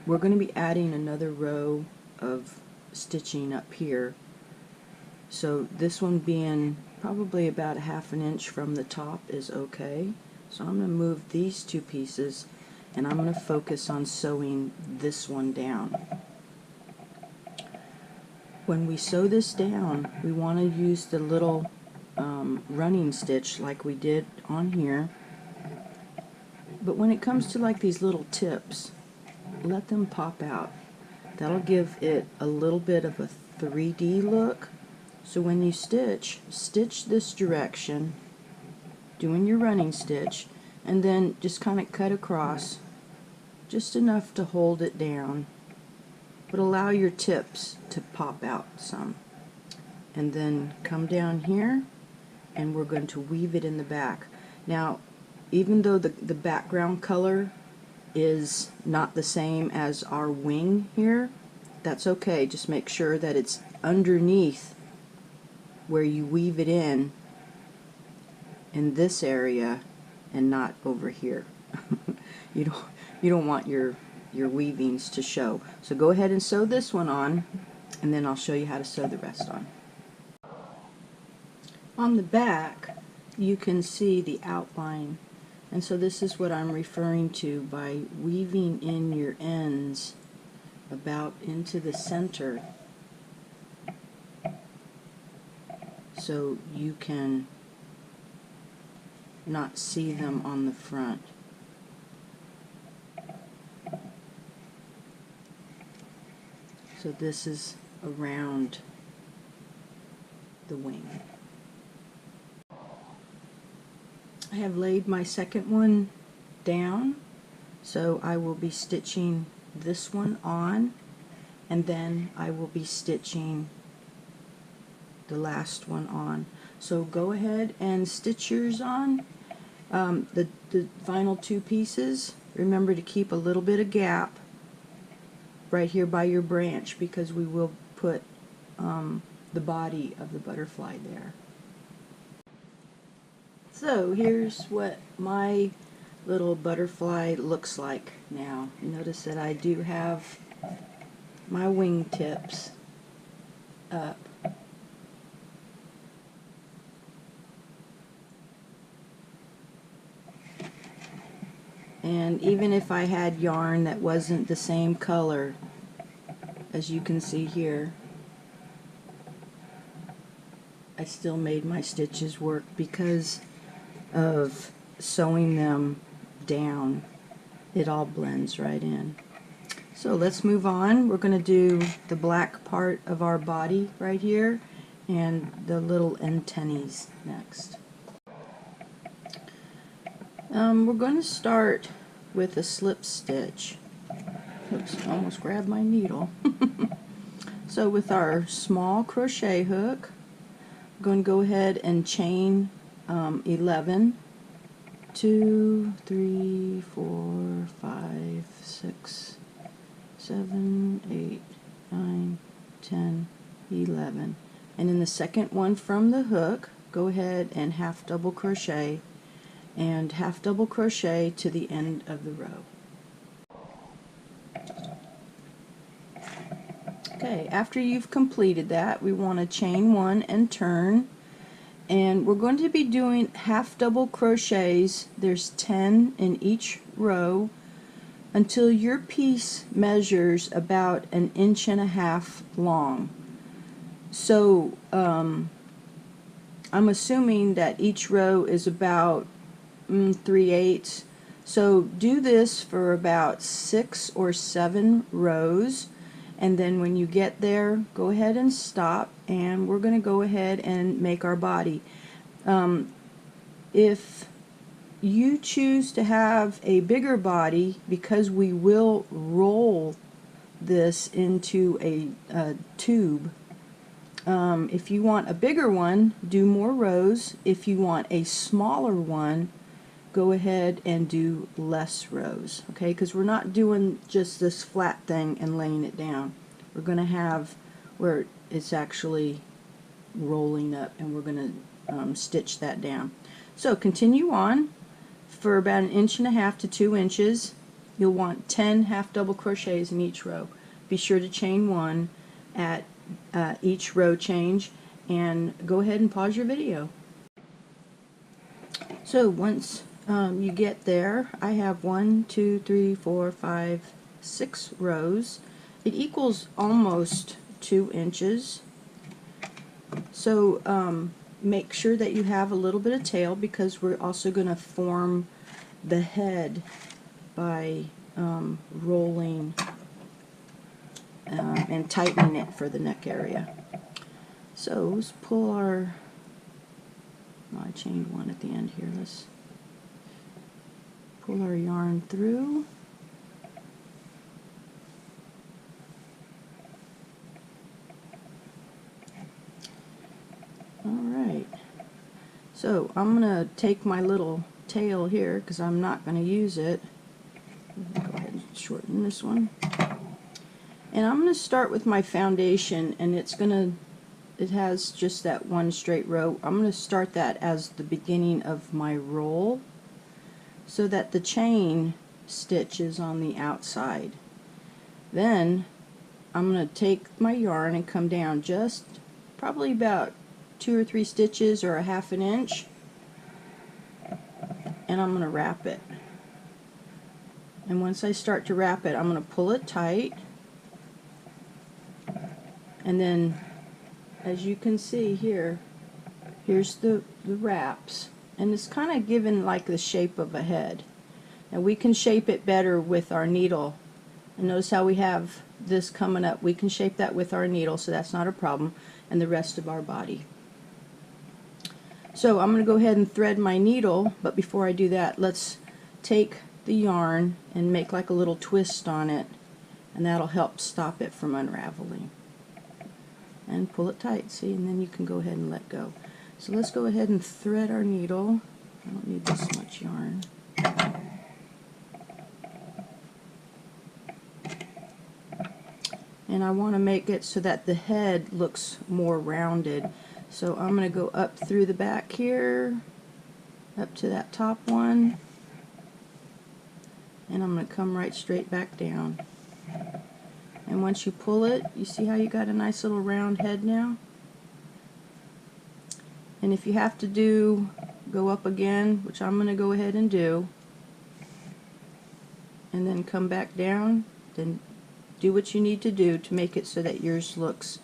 [SPEAKER 1] We're going to be adding another row of stitching up here. So this one being probably about 1/2 inch from the top is okay. So I'm going to move these 2 pieces, and I'm going to focus on sewing this one down. When we sew this down, we want to use the little running stitch like we did on here. But when it comes to like these little tips, let them pop out. That'll give it a little bit of a 3D look. So when you stitch this direction, doing your running stitch, and then just kind of cut across, just enough to hold it down, but allow your tips to pop out some. And then come down here, and we're going to weave it in the back. Now, even though the background color is not the same as our wing here, that's okay. Just make sure that it's underneath where you weave it in this area and not over here. you don't want your weavings to show. So go ahead and sew this one on, and then I'll show you how to sew the rest on. On the back you can see the outline, and so this is what I'm referring to by weaving in your ends about into the center so you can not see them on the front. So this is around the wing. I have laid my second one down, so I will be stitching this one on, and then I will be stitching the last one on. So go ahead and stitch yours on. The final 2 pieces, remember to keep a little bit of gap right here by your branch, because we will put the body of the butterfly there. So here's what my little butterfly looks like now. Notice that I do have my wing tips up. And even if I had yarn that wasn't the same color, as you can see here, I still made my stitches work because of sewing them down. It all blends right in. So let's move on. We're going to do the black part of our body right here and the little antennae next. We're going to start with a slip stitch. Oops, almost grabbed my needle. So with our small crochet hook, I'm going to go ahead and chain 11, 2, 3, 4, 5, 6, 7, 8, 9, 10, 11. And in the second one from the hook, go ahead and half double crochet and half double crochet to the end of the row. Okay, after you've completed that, we want to chain one and turn, and we're going to be doing half double crochets. There's 10 in each row until your piece measures about 1.5 inches long. So I'm assuming that each row is about 3/8. So do this for about 6 or 7 rows, and then when you get there, go ahead and stop, and we're going to go ahead and make our body. If you choose to have a bigger body, because we will roll this into a tube, if you want a bigger one, do more rows. If you want a smaller one, go ahead and do less rows, okay? Because we're not doing just this flat thing and laying it down. We're going to have where it's actually rolling up, and we're going to stitch that down. So continue on for about 1.5 inches to 2 inches. You'll want 10 half double crochets in each row. Be sure to chain one at each row change, and go ahead and pause your video. So once you get there, I have 1, 2, 3, 4, 5, 6 rows. It equals almost 2 inches. So make sure that you have a little bit of tail, because we're also going to form the head by rolling and tightening it for the neck area. So let's pull our, I chained one at the end here, let's pull our yarn through. Alright, so I'm going to take my little tail here, because I'm not going to use it. Go ahead and shorten this one. And I'm going to start with my foundation, and it has just that one straight row. I'm going to start that as the beginning of my roll, so that the chain stitch is on the outside. Then I'm going to take my yarn and come down just probably about 2 or 3 stitches or 1/2 inch, and I'm going to wrap it. And once I start to wrap it, I'm going to pull it tight, and then as you can see here, here's the wraps, and it's kind of given like the shape of a head. Now we can shape it better with our needle, and notice how we have this coming up. We can shape that with our needle, so that's not a problem, and the rest of our body. So I'm going to go ahead and thread my needle, but before I do that, let's take the yarn and make like a little twist on it, and that'll help stop it from unraveling. And pull it tight, see, and then you can go ahead and let go. So let's go ahead and thread our needle. I don't need this much yarn. And I want to make it so that the head looks more rounded. So I'm going to go up through the back here, up to that top one, and I'm going to come right straight back down. And once you pull it, you see how you got a nice little round head now? And if you have to go up again, which I'm going to go ahead and do, and then come back down, then do what you need to do to make it so that yours looks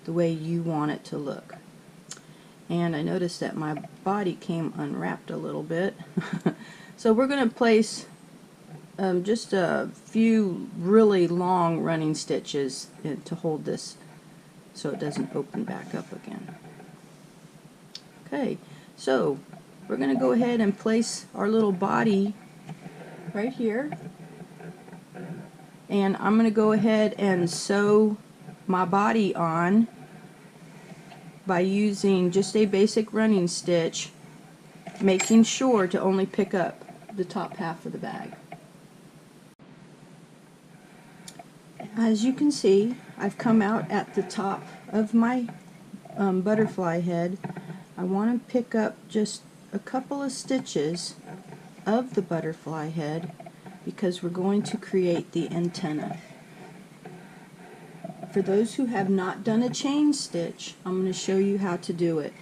[SPEAKER 1] the way you want it to look. And I noticed that my body came unwrapped a little bit. So we're going to place just a few really long running stitches to hold this so it doesn't open back up again. Okay, so we're going to go ahead and place our little body right here, and I'm going to go ahead and sew my body on by using just a basic running stitch, making sure to only pick up the top half of the bag. As you can see, I've come out at the top of my butterfly head. I want to pick up just a couple of stitches of the butterfly head because we're going to create the antenna. for those who have not done a chain stitch, I'm going to show you how to do it.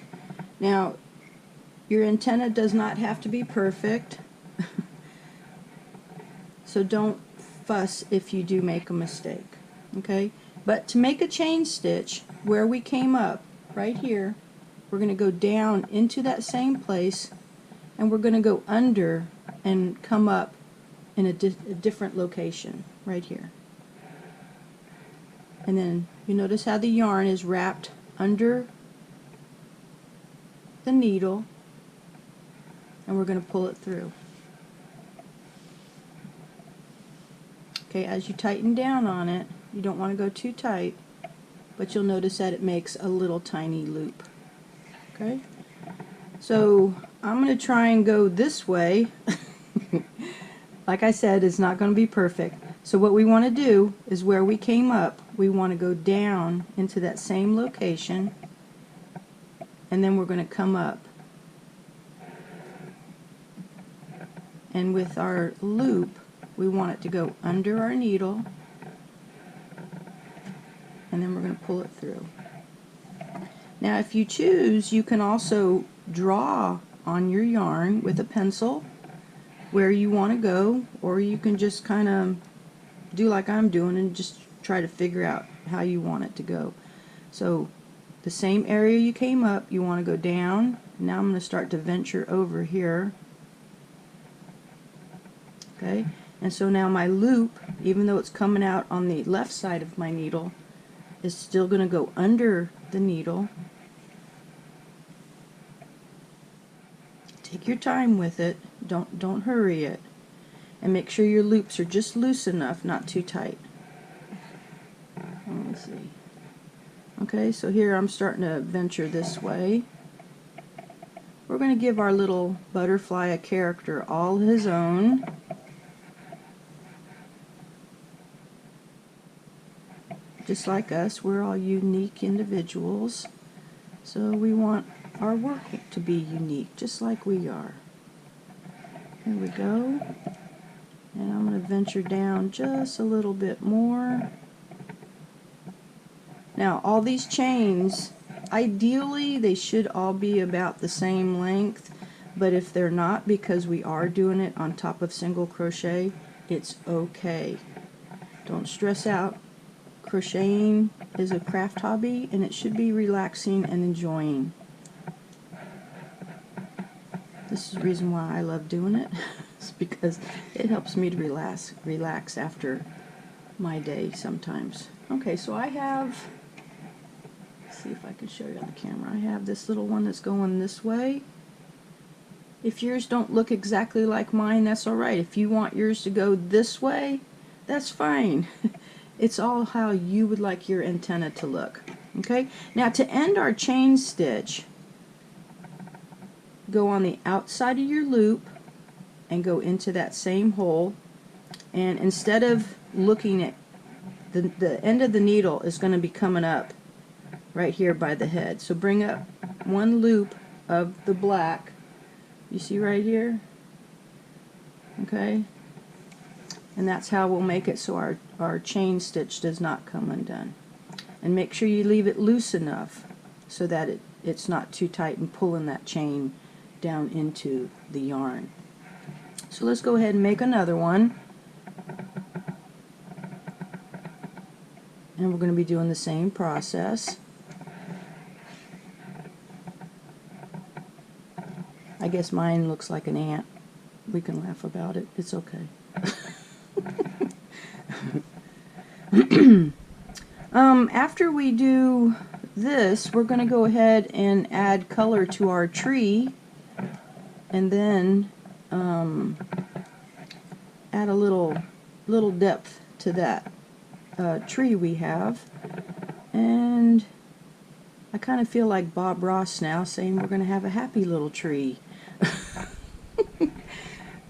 [SPEAKER 1] Now, your antenna does not have to be perfect, so don't fuss if you do make a mistake. Okay? But to make a chain stitch, where we came up, right here, we're going to go down into that same place, and we're going to go under and come up in a different location, right here. And then you notice how the yarn is wrapped under the needle, and we're going to pull it through. Okay, as you tighten down on it, you don't want to go too tight, but you'll notice that it makes a little tiny loop. Okay, so I'm going to try and go this way. Like I said, it's not going to be perfect. So what we want to do is where we came up, we want to go down into that same location, and then we're going to come up. And with our loop, we want it to go under our needle, and then we're going to pull it through. Now if you choose, you can also draw on your yarn with a pencil where you want to go, or you can just kind of do like I'm doing and just try to figure out how you want it to go. So the same area you came up, you want to go down. Now I'm going to start to venture over here. Okay, and so now my loop, even though it's coming out on the left side of my needle, is still going to go under the needle. Take your time with it. Don't hurry it, and make sure your loops are just loose enough, not too tight. Let's see. Okay, so here I'm starting to venture this way. We're going to give our little butterfly a character all his own. Just like us, we're all unique individuals, so we want our work to be unique, just like we are. Here we go, and I'm going to venture down just a little bit more. Now all these chains, ideally they should all be about the same length, but if they're not, because we are doing it on top of single crochet, it's okay. Don't stress out. Crocheting is a craft hobby, and it should be relaxing and enjoying. This is the reason why I love doing it. It's because it helps me to relax after my day sometimes. Okay, so I have, let's see if I can show you on the camera. I have this little one that's going this way. If yours don't look exactly like mine, that's alright. If you want yours to go this way, that's fine. It's all how you would like your antenna to look. Okay, now to end our chain stitch, go on the outside of your loop and go into that same hole, and instead of looking at the end of the needle is going to be coming up right here by the head, so bring up one loop of the black, you see right here, okay, and that's how we'll make it so our chain stitch does not come undone. And make sure you leave it loose enough so that it's not too tight and pulling that chain down into the yarn. So let's go ahead and make another one, and we're going to be doing the same process. I guess mine looks like an ant. We can laugh about it, it's okay. After we do this, we're going to go ahead and add color to our tree, and then add a little depth to that tree we have. And I kind of feel like Bob Ross now, saying we're going to have a happy little tree.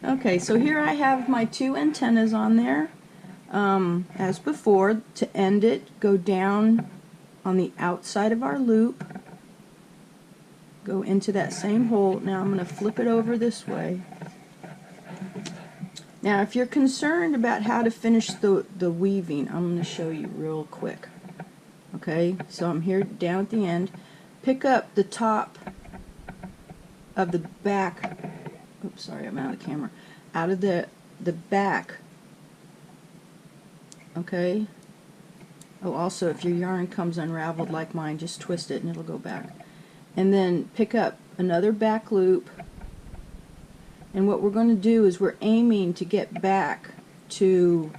[SPEAKER 1] Okay, so here I have my two antennas on there. As before, to end it, go down on the outside of our loop, go into that same hole. Now I'm going to flip it over this way. Now if you're concerned about how to finish the weaving, I'm going to show you real quick. Okay, so I'm here down at the end. Pick up the top of the back. Oops, sorry, I'm out of the camera. Out of the back. Okay. Oh, also, if your yarn comes unraveled like mine, just twist it and it'll go back. And then pick up another back loop. And what we're going to do is we're aiming to get back to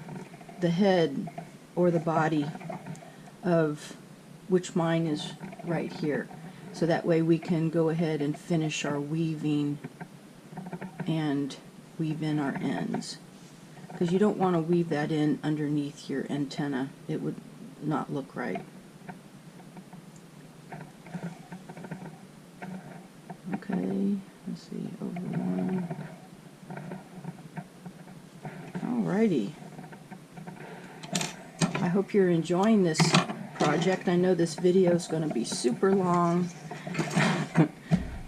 [SPEAKER 1] the head or the body of which mine is right here. So that way we can go ahead and finish our weaving and weave in our ends. Because you don't want to weave that in underneath your antenna. It would not look right. Okay, let's see, over one. Alrighty. I hope you're enjoying this project. I know this video is going to be super long,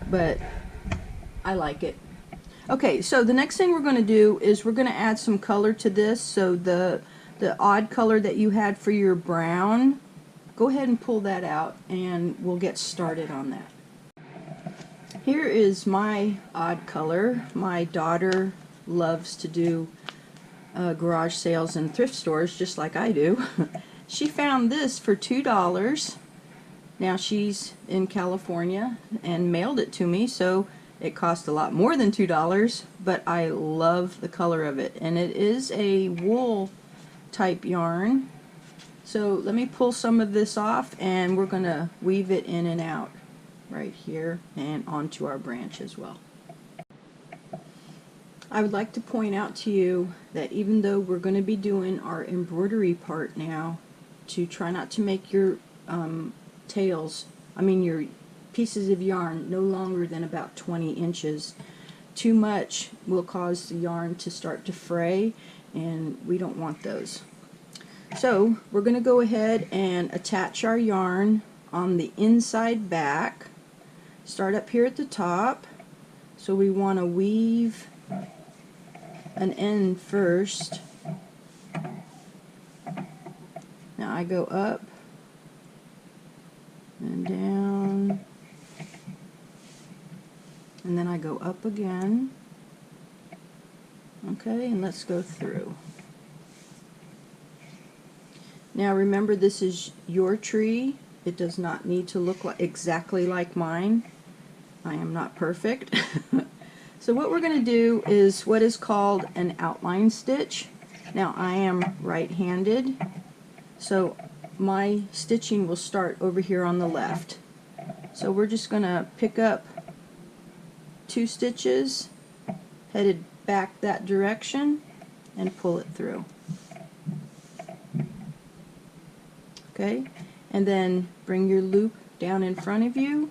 [SPEAKER 1] but I like it. Okay, so the next thing we're going to do is we're going to add some color to this. So the odd color that you had for your brown, go ahead and pull that out and we'll get started on that. Here is my odd color. My daughter loves to do garage sales and thrift stores just like I do. She found this for $2. Now she's in California and mailed it to me, so it cost a lot more than $2, but I love the color of it. And it is a wool type yarn. So let me pull some of this off and we're going to weave it in and out right here and onto our branch as well. I would like to point out to you that even though we're going to be doing our embroidery part now, to try not to make your your pieces of yarn no longer than about 20 inches. Too much will cause the yarn to start to fray, and we don't want those. So we're going to go ahead and attach our yarn on the inside back. Start up here at the top. So we want to weave an end first. Now I go up and down, and then I go up again. Okay, and let's go through. Now remember, this is your tree. It does not need to look exactly like mine. I am not perfect. So what we're going to do is what is called an outline stitch. Now I am right-handed, so my stitching will start over here on the left. So we're just going to pick up 2 stitches headed back that direction and pull it through. Okay, and then bring your loop down in front of you,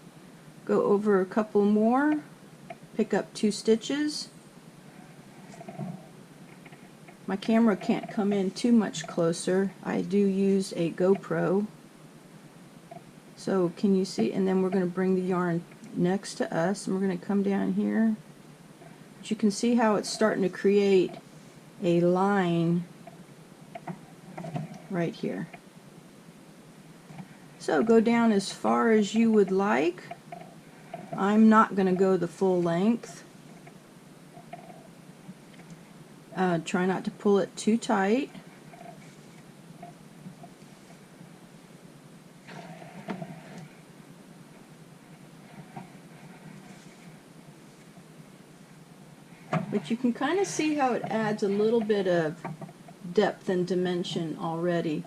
[SPEAKER 1] go over a couple more, pick up 2 stitches. My camera can't come in too much closer. I do use a GoPro. So can you see? And then we're going to bring the yarn next to us and we're going to come down here. But you can see how it's starting to create a line right here. So go down as far as you would like. I'm not going to go the full length. Try not to pull it too tight. But you can kind of see how it adds a little bit of depth and dimension already.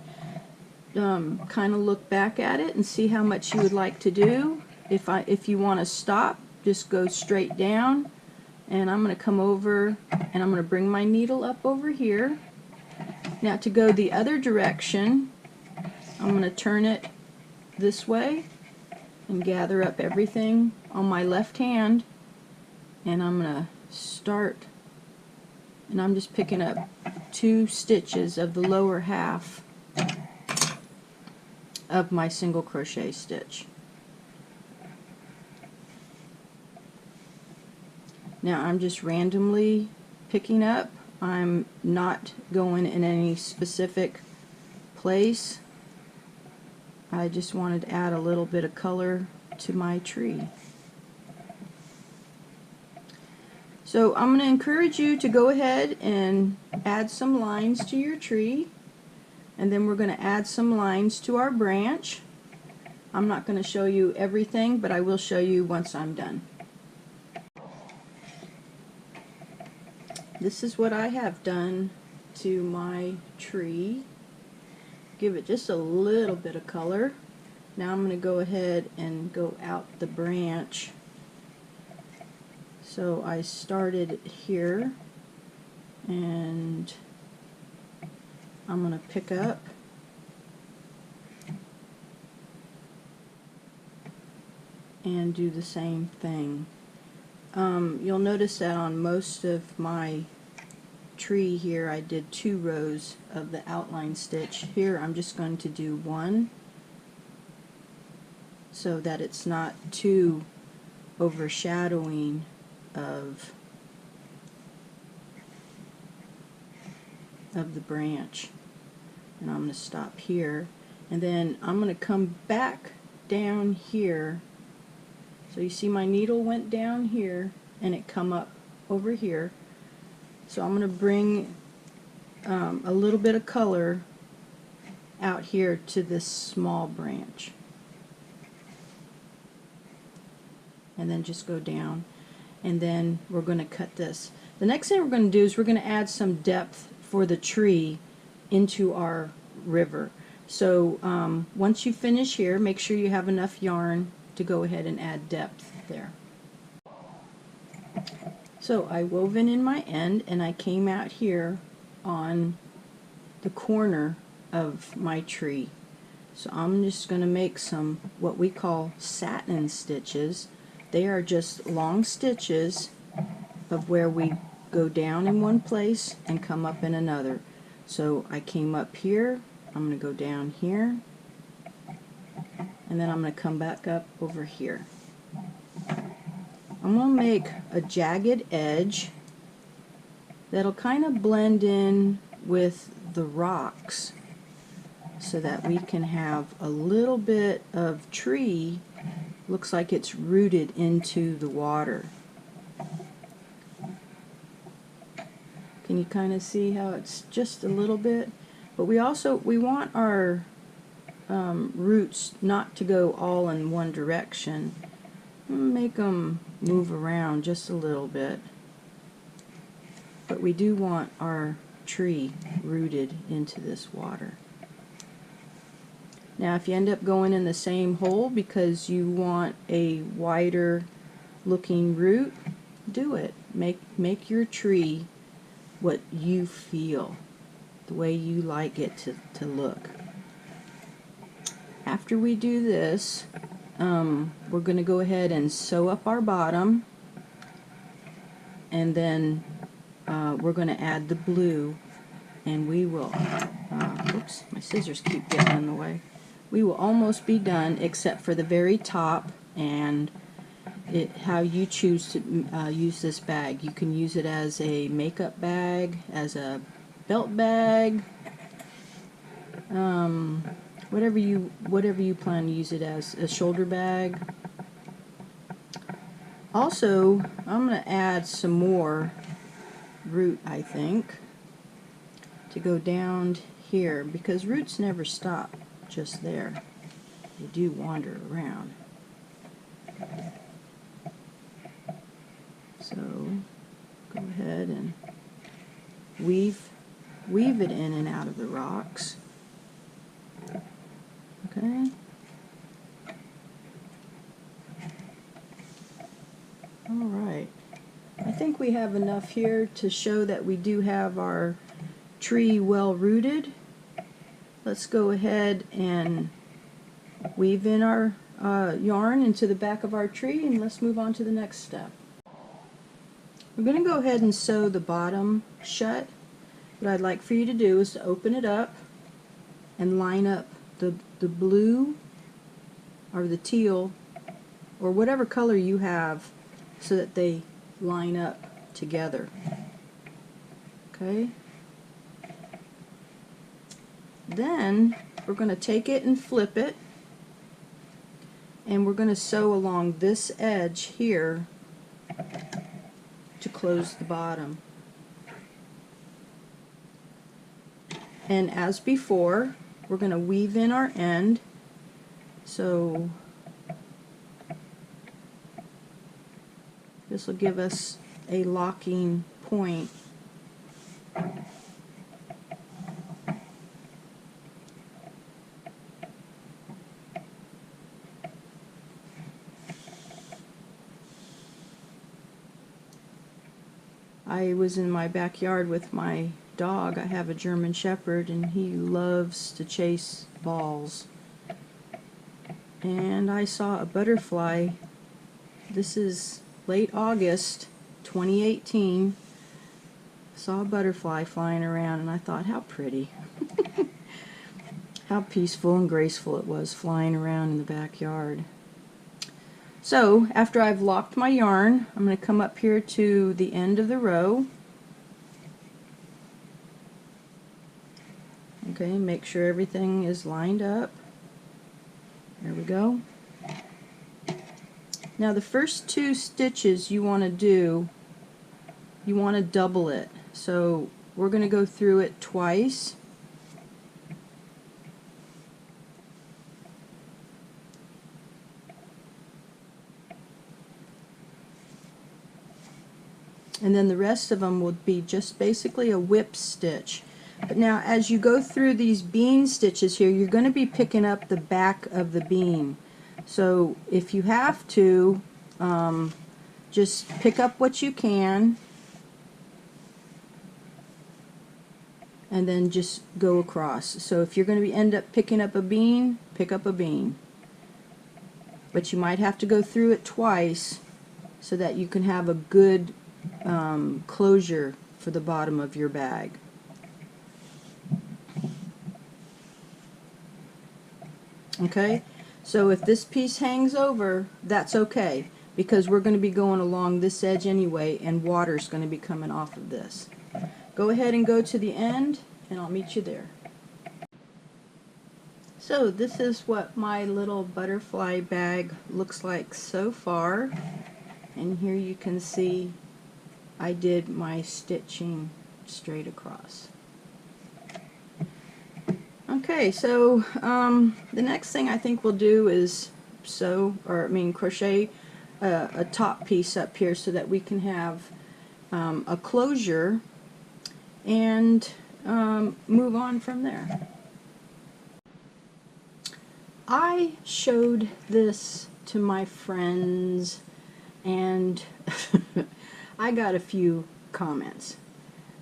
[SPEAKER 1] Kind of look back at it and see how much you would like to do. If you want to stop, just go straight down, and I'm going to come over and I'm going to bring my needle up over here. Now to go the other direction, I'm going to turn it this way and gather up everything on my left hand, and I'm going to start, and I'm just picking up 2 stitches of the lower half of my single crochet stitch. Now I'm just randomly picking up. I'm not going in any specific place. I just wanted to add a little bit of color to my tree. So I'm going to encourage you to go ahead and add some lines to your tree, and then we're going to add some lines to our branch. I'm not going to show you everything, but I will show you once I'm done. This is what I have done to my tree. Give it just a little bit of color. Now I'm going to go ahead and go out the branch. So I started here, and I'm going to pick up and do the same thing. You'll notice that on most of my tree here I did 2 rows of the outline stitch. Here I'm just going to do 1 so that it's not too overshadowing of the branch. And I'm going to stop here, and then I'm going to come back down here. So you see my needle went down here and it come up over here. So I'm going to bring a little bit of color out here to this small branch, and then just go down, and then we're going to cut this. The next thing we're going to do is we're going to add some depth for the tree into our river. So once you finish here, make sure you have enough yarn to go ahead and add depth there. So I wove in my end, and I came out here on the corner of my tree. So I'm just going to make some what we call satin stitches. They are just long stitches of where we go down in one place and come up in another. So I came up here, I'm going to go down here, and then I'm going to come back up over here. I'm going to make a jagged edge that'll kind of blend in with the rocks so that we can have a little bit of tree. Looks like it's rooted into the water. Can you kind of see how it's just a little bit? But we want our roots not to go all in one direction. Make them move around just a little bit. But we do want our tree rooted into this water. Now if you end up going in the same hole because you want a wider looking root, do it. Make your tree what you feel, the way you like it to look. After we do this, we're going to go ahead and sew up our bottom, and then we're going to add the blue, and we will, oops, my scissors keep getting in the way. We will almost be done except for the very top and how you choose to use this bag. You can use it as a makeup bag, as a belt bag, whatever you plan to use it as, a shoulder bag. Also, I'm going to add some more root, I think, to go down here, because roots never stop just there. They do wander around. So go ahead and weave it in and out of the rocks. Okay. Alright. I think we have enough here to show that we do have our tree well rooted. Let's go ahead and weave in our yarn into the back of our tree, and let's move on to the next step. We're going to go ahead and sew the bottom shut. What I'd like for you to do is to open it up and line up the blue or the teal or whatever color you have so that they line up together. Okay? Then we're going to take it and flip it, and we're going to sew along this edge here to close the bottom. And as before, we're going to weave in our end. So this will give us a locking point. I was in my backyard with my dog. I have a German Shepherd and he loves to chase balls. And I saw a butterfly. This is late August 2018. Saw a butterfly flying around and I thought, how pretty. How peaceful and graceful it was flying around in the backyard. So after I've locked my yarn, I'm going to come up here to the end of the row. Okay, make sure everything is lined up. There we go. Now the first 2 stitches you want to do, you want to double it. So we're going to go through it twice. And then the rest of them will be just basically a whip stitch. But now as you go through these bean stitches here, you're going to be picking up the back of the bean. So if you have to, just pick up what you can and then just go across. So if you're going to end up picking up a bean, pick up a bean. But you might have to go through it twice so that you can have a good closure for the bottom of your bag. Okay, so if this piece hangs over, that's okay, because we're going to be going along this edge anyway and water's going to be coming off of this. Go ahead and go to the end and I'll meet you there. So this is what my little butterfly bag looks like so far, and here you can see I did my stitching straight across. Okay, so the next thing I think we'll do is crochet a top piece up here so that we can have a closure and move on from there. I showed this to my friends and I got a few comments.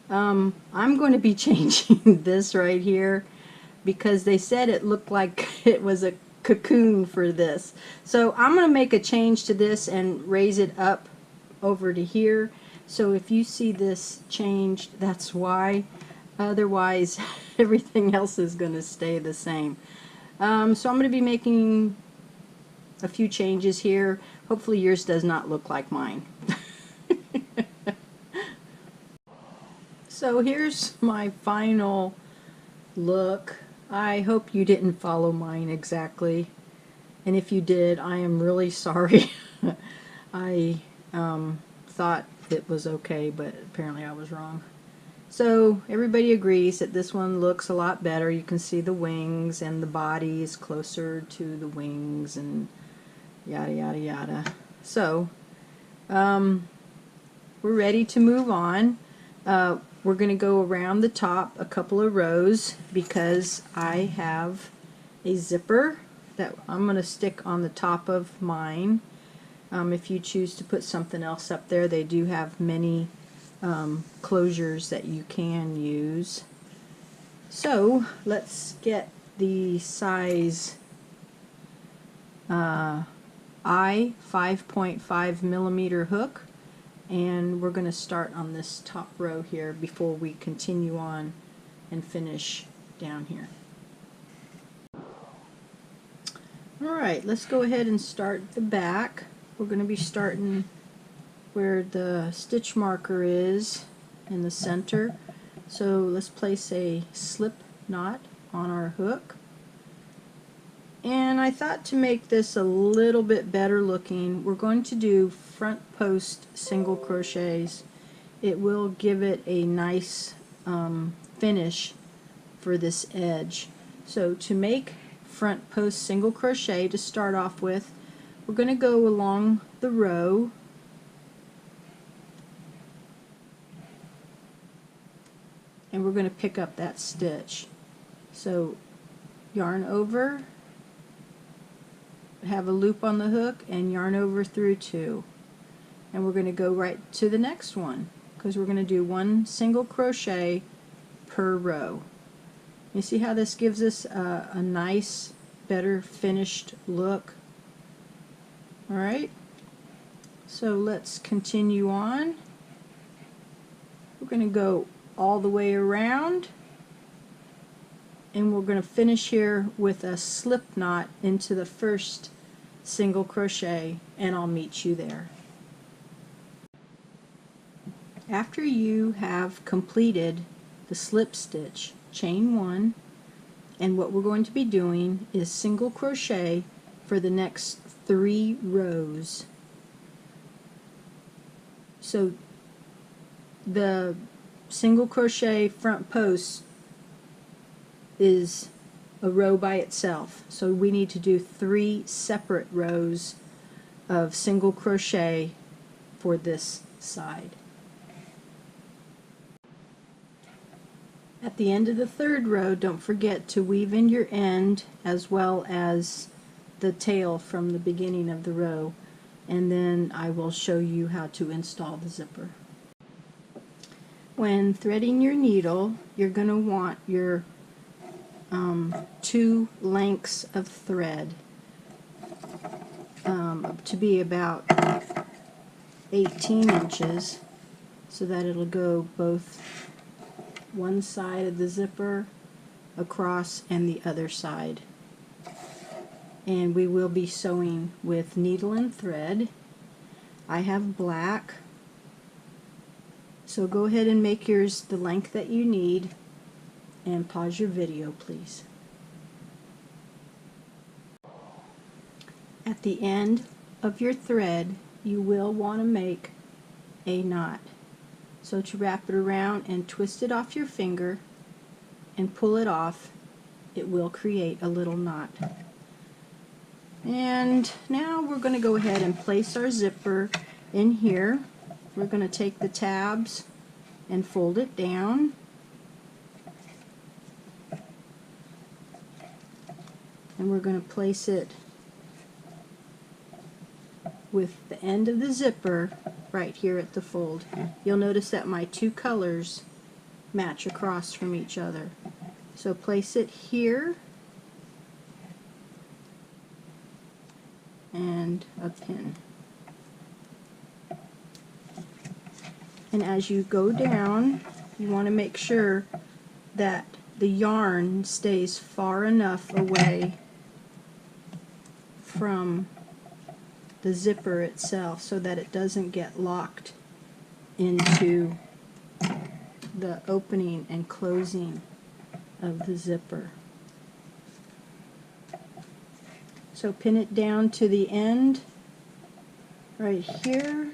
[SPEAKER 1] I'm going to be changing this right here because they said it looked like it was a cocoon for this. So I'm going to make a change to this and raise it up over to here. So if you see this changed, that's why. Otherwise, everything else is going to stay the same. So I'm going to be making a few changes here. Hopefully yours does not look like mine. So here's my final look. I hope you didn't follow mine exactly, and if you did, I am really sorry. I thought it was okay, but apparently I was wrong. So everybody agrees that this one looks a lot better. You can see the wings and the body is closer to the wings and yada yada yada. So we're ready to move on. We're going to go around the top a couple of rows because I have a zipper that I'm going to stick on the top of mine. If you choose to put something else up there, they do have many closures that you can use. So let's get the size I 5.5 millimeter hook, and we're going to start on this top row here before we continue on and finish down here. Alright, let's go ahead and start the back. We're going to be starting where the stitch marker is in the center. So let's place a slip knot on our hook. And I thought to make this a little bit better looking, we're going to do front post single crochets. It will give it a nice finish for this edge. So to make front post single crochet, to start off with, we're going to go along the row and we're going to pick up that stitch. So yarn over, have a loop on the hook, and yarn over through 2, and we're going to go right to the next one because we're going to do 1 single crochet per row. You see how this gives us a nice, better finished look? Alright, so let's continue on. We're going to go all the way around, and we're going to finish here with a slip knot into the first single crochet, and I'll meet you there. After you have completed the slip stitch, chain 1, and what we're going to be doing is single crochet for the next 3 rows. So the single crochet front post is a row by itself, so we need to do 3 separate rows of single crochet for this side. At the end of the 3rd row, don't forget to weave in your end as well as the tail from the beginning of the row, and then I will show you how to install the zipper. When threading your needle, you're going to want your 2 lengths of thread to be about 18 inches, so that it'll go both one side of the zipper across and the other side. And we will be sewing with needle and thread. I have black, so go ahead and make yours the length that you need, and pause your video please. At the end of your thread, you will want to make a knot. So to wrap it around and twist it off your finger and pull it off, it will create a little knot. And now we're going to go ahead and place our zipper in here. We're going to take the tabs and fold it down. And we're going to place it with the end of the zipper right here at the fold. You'll notice that my 2 colors match across from each other. So place it here and a pin. And as you go down, you want to make sure that the yarn stays far enough away from the zipper itself so that it doesn't get locked into the opening and closing of the zipper. So pin it down to the end right here.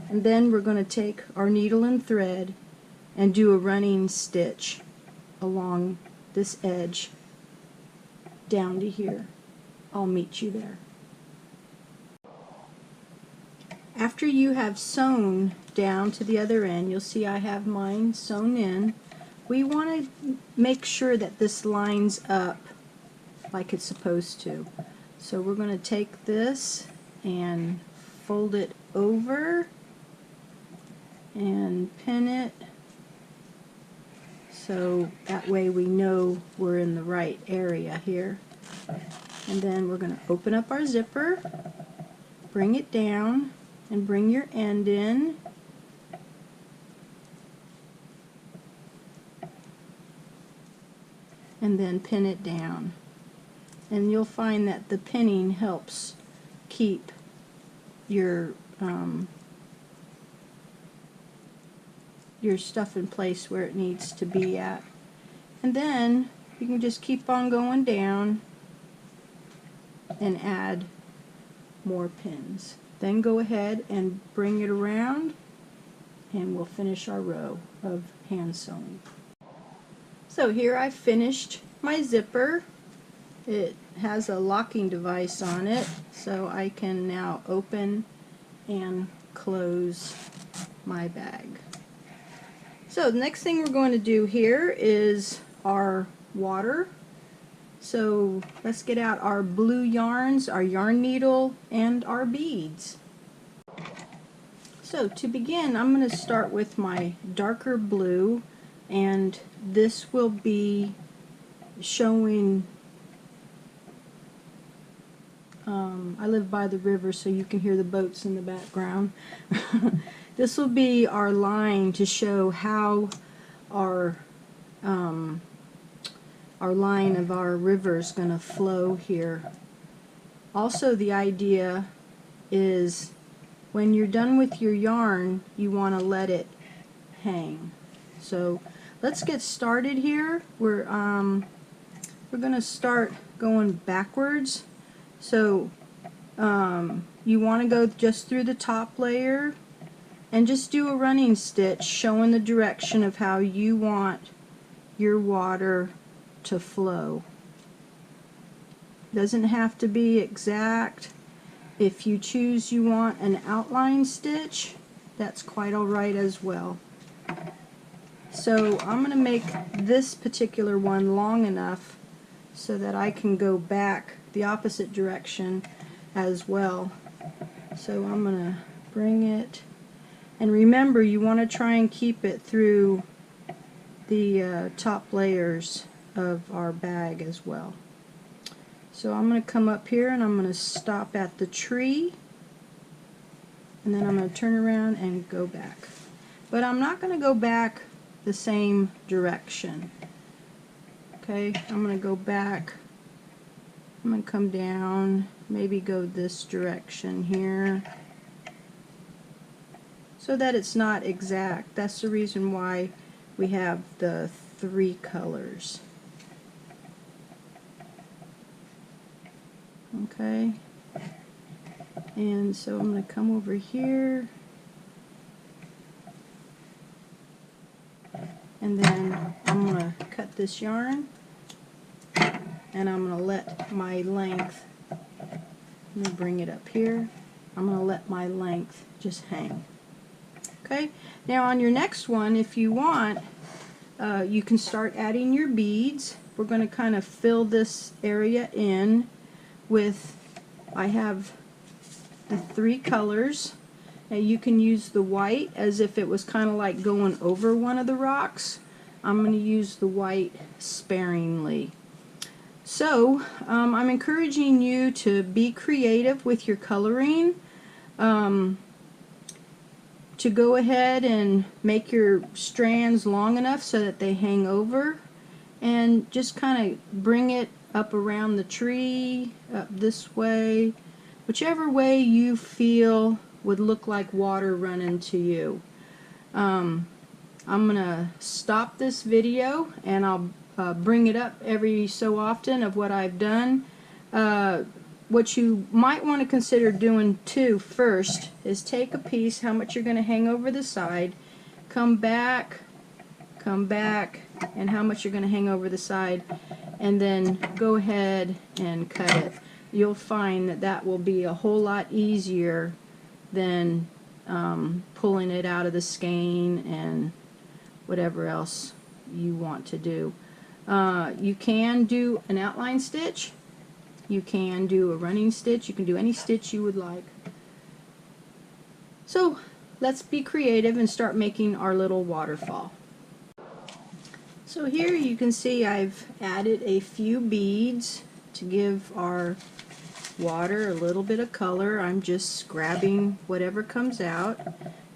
[SPEAKER 1] And then we're going to take our needle and thread and do a running stitch along this edge down to here. I'll meet you there. After you have sewn down to the other end, you'll see I have mine sewn in. We want to make sure that this lines up like it's supposed to. So we're going to take this and fold it over and pin it so that way we know we're in the right area here. And then we're going to open up our zipper, bring it down, and bring your end in. And then pin it down. And you'll find that the pinning helps keep your your stuff in place where it needs to be at. And then you can just keep on going down and add more pins. Then go ahead and bring it around and we'll finish our row of hand sewing. So here I've finished my zipper. It has a locking device on it, so I can now open and close my bag. So the next thing we're going to do here is our water. So let's get out our blue yarns, our yarn needle, and our beads. So to begin, I'm going to start with my darker blue, and this will be showing, I live by the river so you can hear the boats in the background. This will be our line to show how our line of our river is going to flow here. Also, the idea is when you're done with your yarn, you want to let it hang. So let's get started here. We're going to start going backwards. So you want to go just through the top layer and just do a running stitch showing the direction of how you want your water to flow. Doesn't have to be exact. If you choose you want an outline stitch, that's quite alright as well. So I'm going to make this particular one long enough so that I can go back the opposite direction as well. So I'm going to bring it, and remember you want to try and keep it through the top layers of our bag as well. So I'm going to come up here and I'm going to stop at the tree, and then I'm going to turn around and go back. But I'm not going to go back the same direction. Okay, I'm going to go back. I'm going to come down, maybe go this direction here, so that it's not exact. That's the reason why we have the 3 colors. Okay, and so I'm going to come over here, and then I'm going to cut this yarn, and I'm going to let my length, I'm going to bring it up here, I'm going to let my length just hang. Okay, now on your next one, if you want, you can start adding your beads. We're going to kind of fill this area in with, I have the 3 colors. Now you can use the white as if it was kind of like going over one of the rocks. I'm going to use the white sparingly. So I'm encouraging you to be creative with your coloring, to go ahead and make your strands long enough so that they hang over, and just kind of bring it up around the tree, up this way, whichever way you feel would look like water running to you. I'm going to stop this video and I'll bring it up every so often of what I've done. What you might want to consider doing too first is take a piece, how much you're going to hang over the side, come back, and how much you're going to hang over the side, and then go ahead and cut it. You'll find that that will be a whole lot easier than pulling it out of the skein and whatever else you want to do. You can do an outline stitch, you can do a running stitch, you can do any stitch you would like. So let's be creative and start making our little waterfall. So here you can see I've added a few beads to give our water a little bit of color. I'm just grabbing whatever comes out,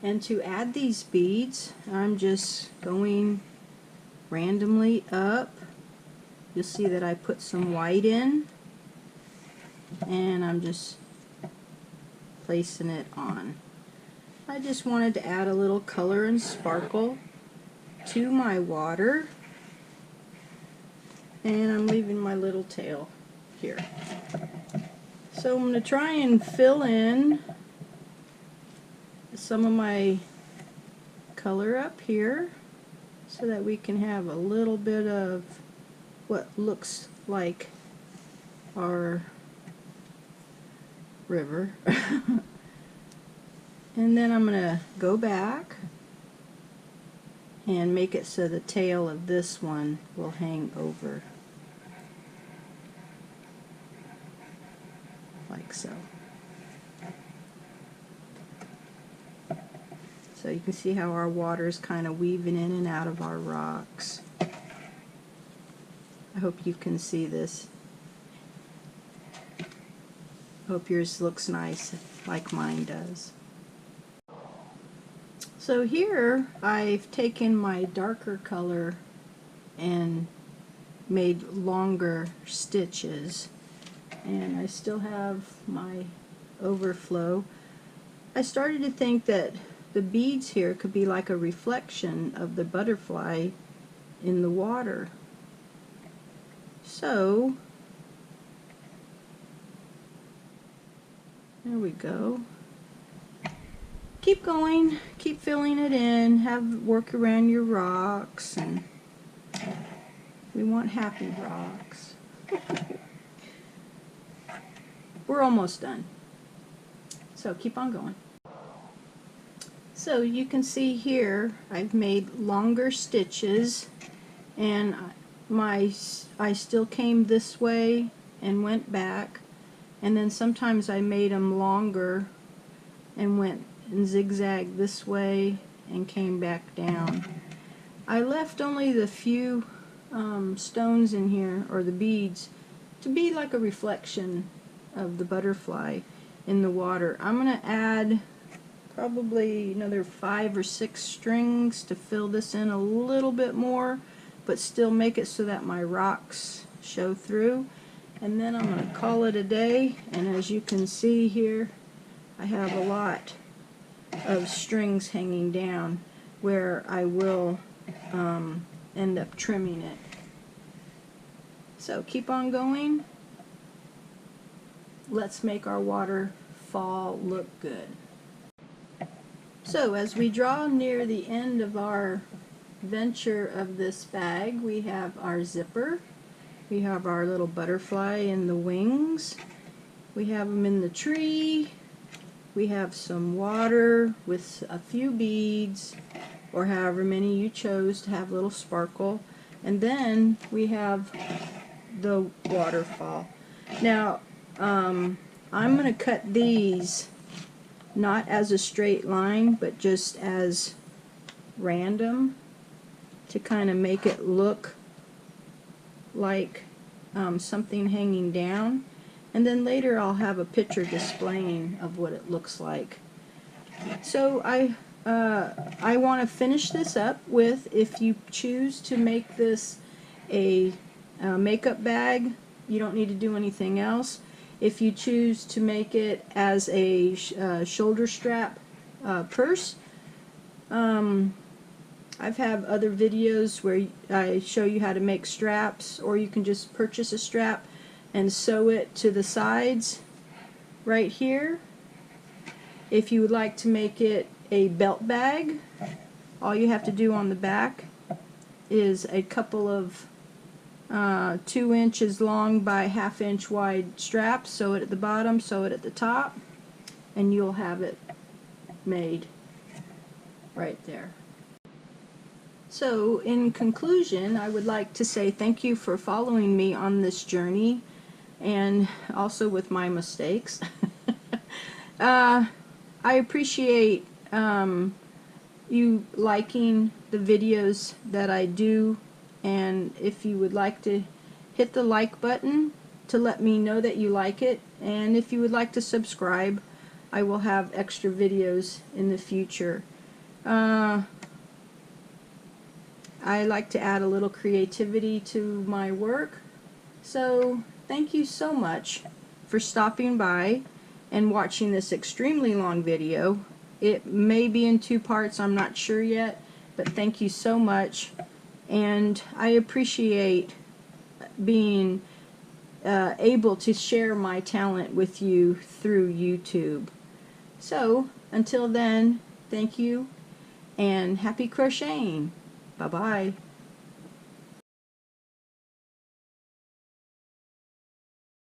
[SPEAKER 1] and to add these beads I'm just going randomly up. You'll see that I put some white in, and I'm just placing it on. I just wanted to add a little color and sparkle. to my water, and I'm leaving my little tail here. So I'm going to try and fill in some of my color up here so that we can have a little bit of what looks like our river. And then I'm going to go back and make it so the tail of this one will hang over like so. So you can see how our water is kind of weaving in and out of our rocks. I hope you can see this. Hope yours looks nice like mine does. So here I've taken my darker color and made longer stitches, and I still have my overflow. I started to think that the beads here could be like a reflection of the butterfly in the water. So there we go. Keep going, keep filling it in, work around your rocks, and we want happy rocks. We're almost done. So keep on going. So you can see here I've made longer stitches, and I still came this way and went back, and then sometimes I made them longer and went and zigzagged this way and came back down. I left only the few stones in here, or the beads, to be like a reflection of the butterfly in the water. I'm going to add probably another 5 or 6 strings to fill this in a little bit more, but still make it so that my rocks show through. And then I'm going to call it a day, and as you can see here, I have a lot of strings hanging down where I will end up trimming it. So keep on going. Let's make our waterfall look good. So as we draw near the end of our venture of this bag, we have our zipper, we have our little butterfly in the wings, we have them in the tree, we have some water with a few beads, or however many you chose to have little sparkle, and then we have the waterfall. Now I'm going to cut these not as a straight line, but just as random to kind of make it look like something hanging down, and then later I'll have a picture displaying of what it looks like. So I want to finish this up with, if you choose to make this a makeup bag, you don't need to do anything else. If you choose to make it as a shoulder strap purse, I've had other videos where I show you how to make straps, or you can just purchase a strap and sew it to the sides right here. If you would like to make it a belt bag, all you have to do on the back is a couple of 2 inches long by 1/2 inch wide straps, sew it at the bottom, sew it at the top, and you'll have it made right there. So in conclusion, I would like to say thank you for following me on this journey, and also with my mistakes. I appreciate you liking the videos that I do, and if you would like to hit the like button to let me know that you like it, and if you would like to subscribe, I will have extra videos in the future. I like to add a little creativity to my work, so thank you so much for stopping by and watching this extremely long video. It may be in 2 parts, I'm not sure yet, but thank you so much, and I appreciate being able to share my talent with you through YouTube. So until then, thank you and happy crocheting. Bye bye.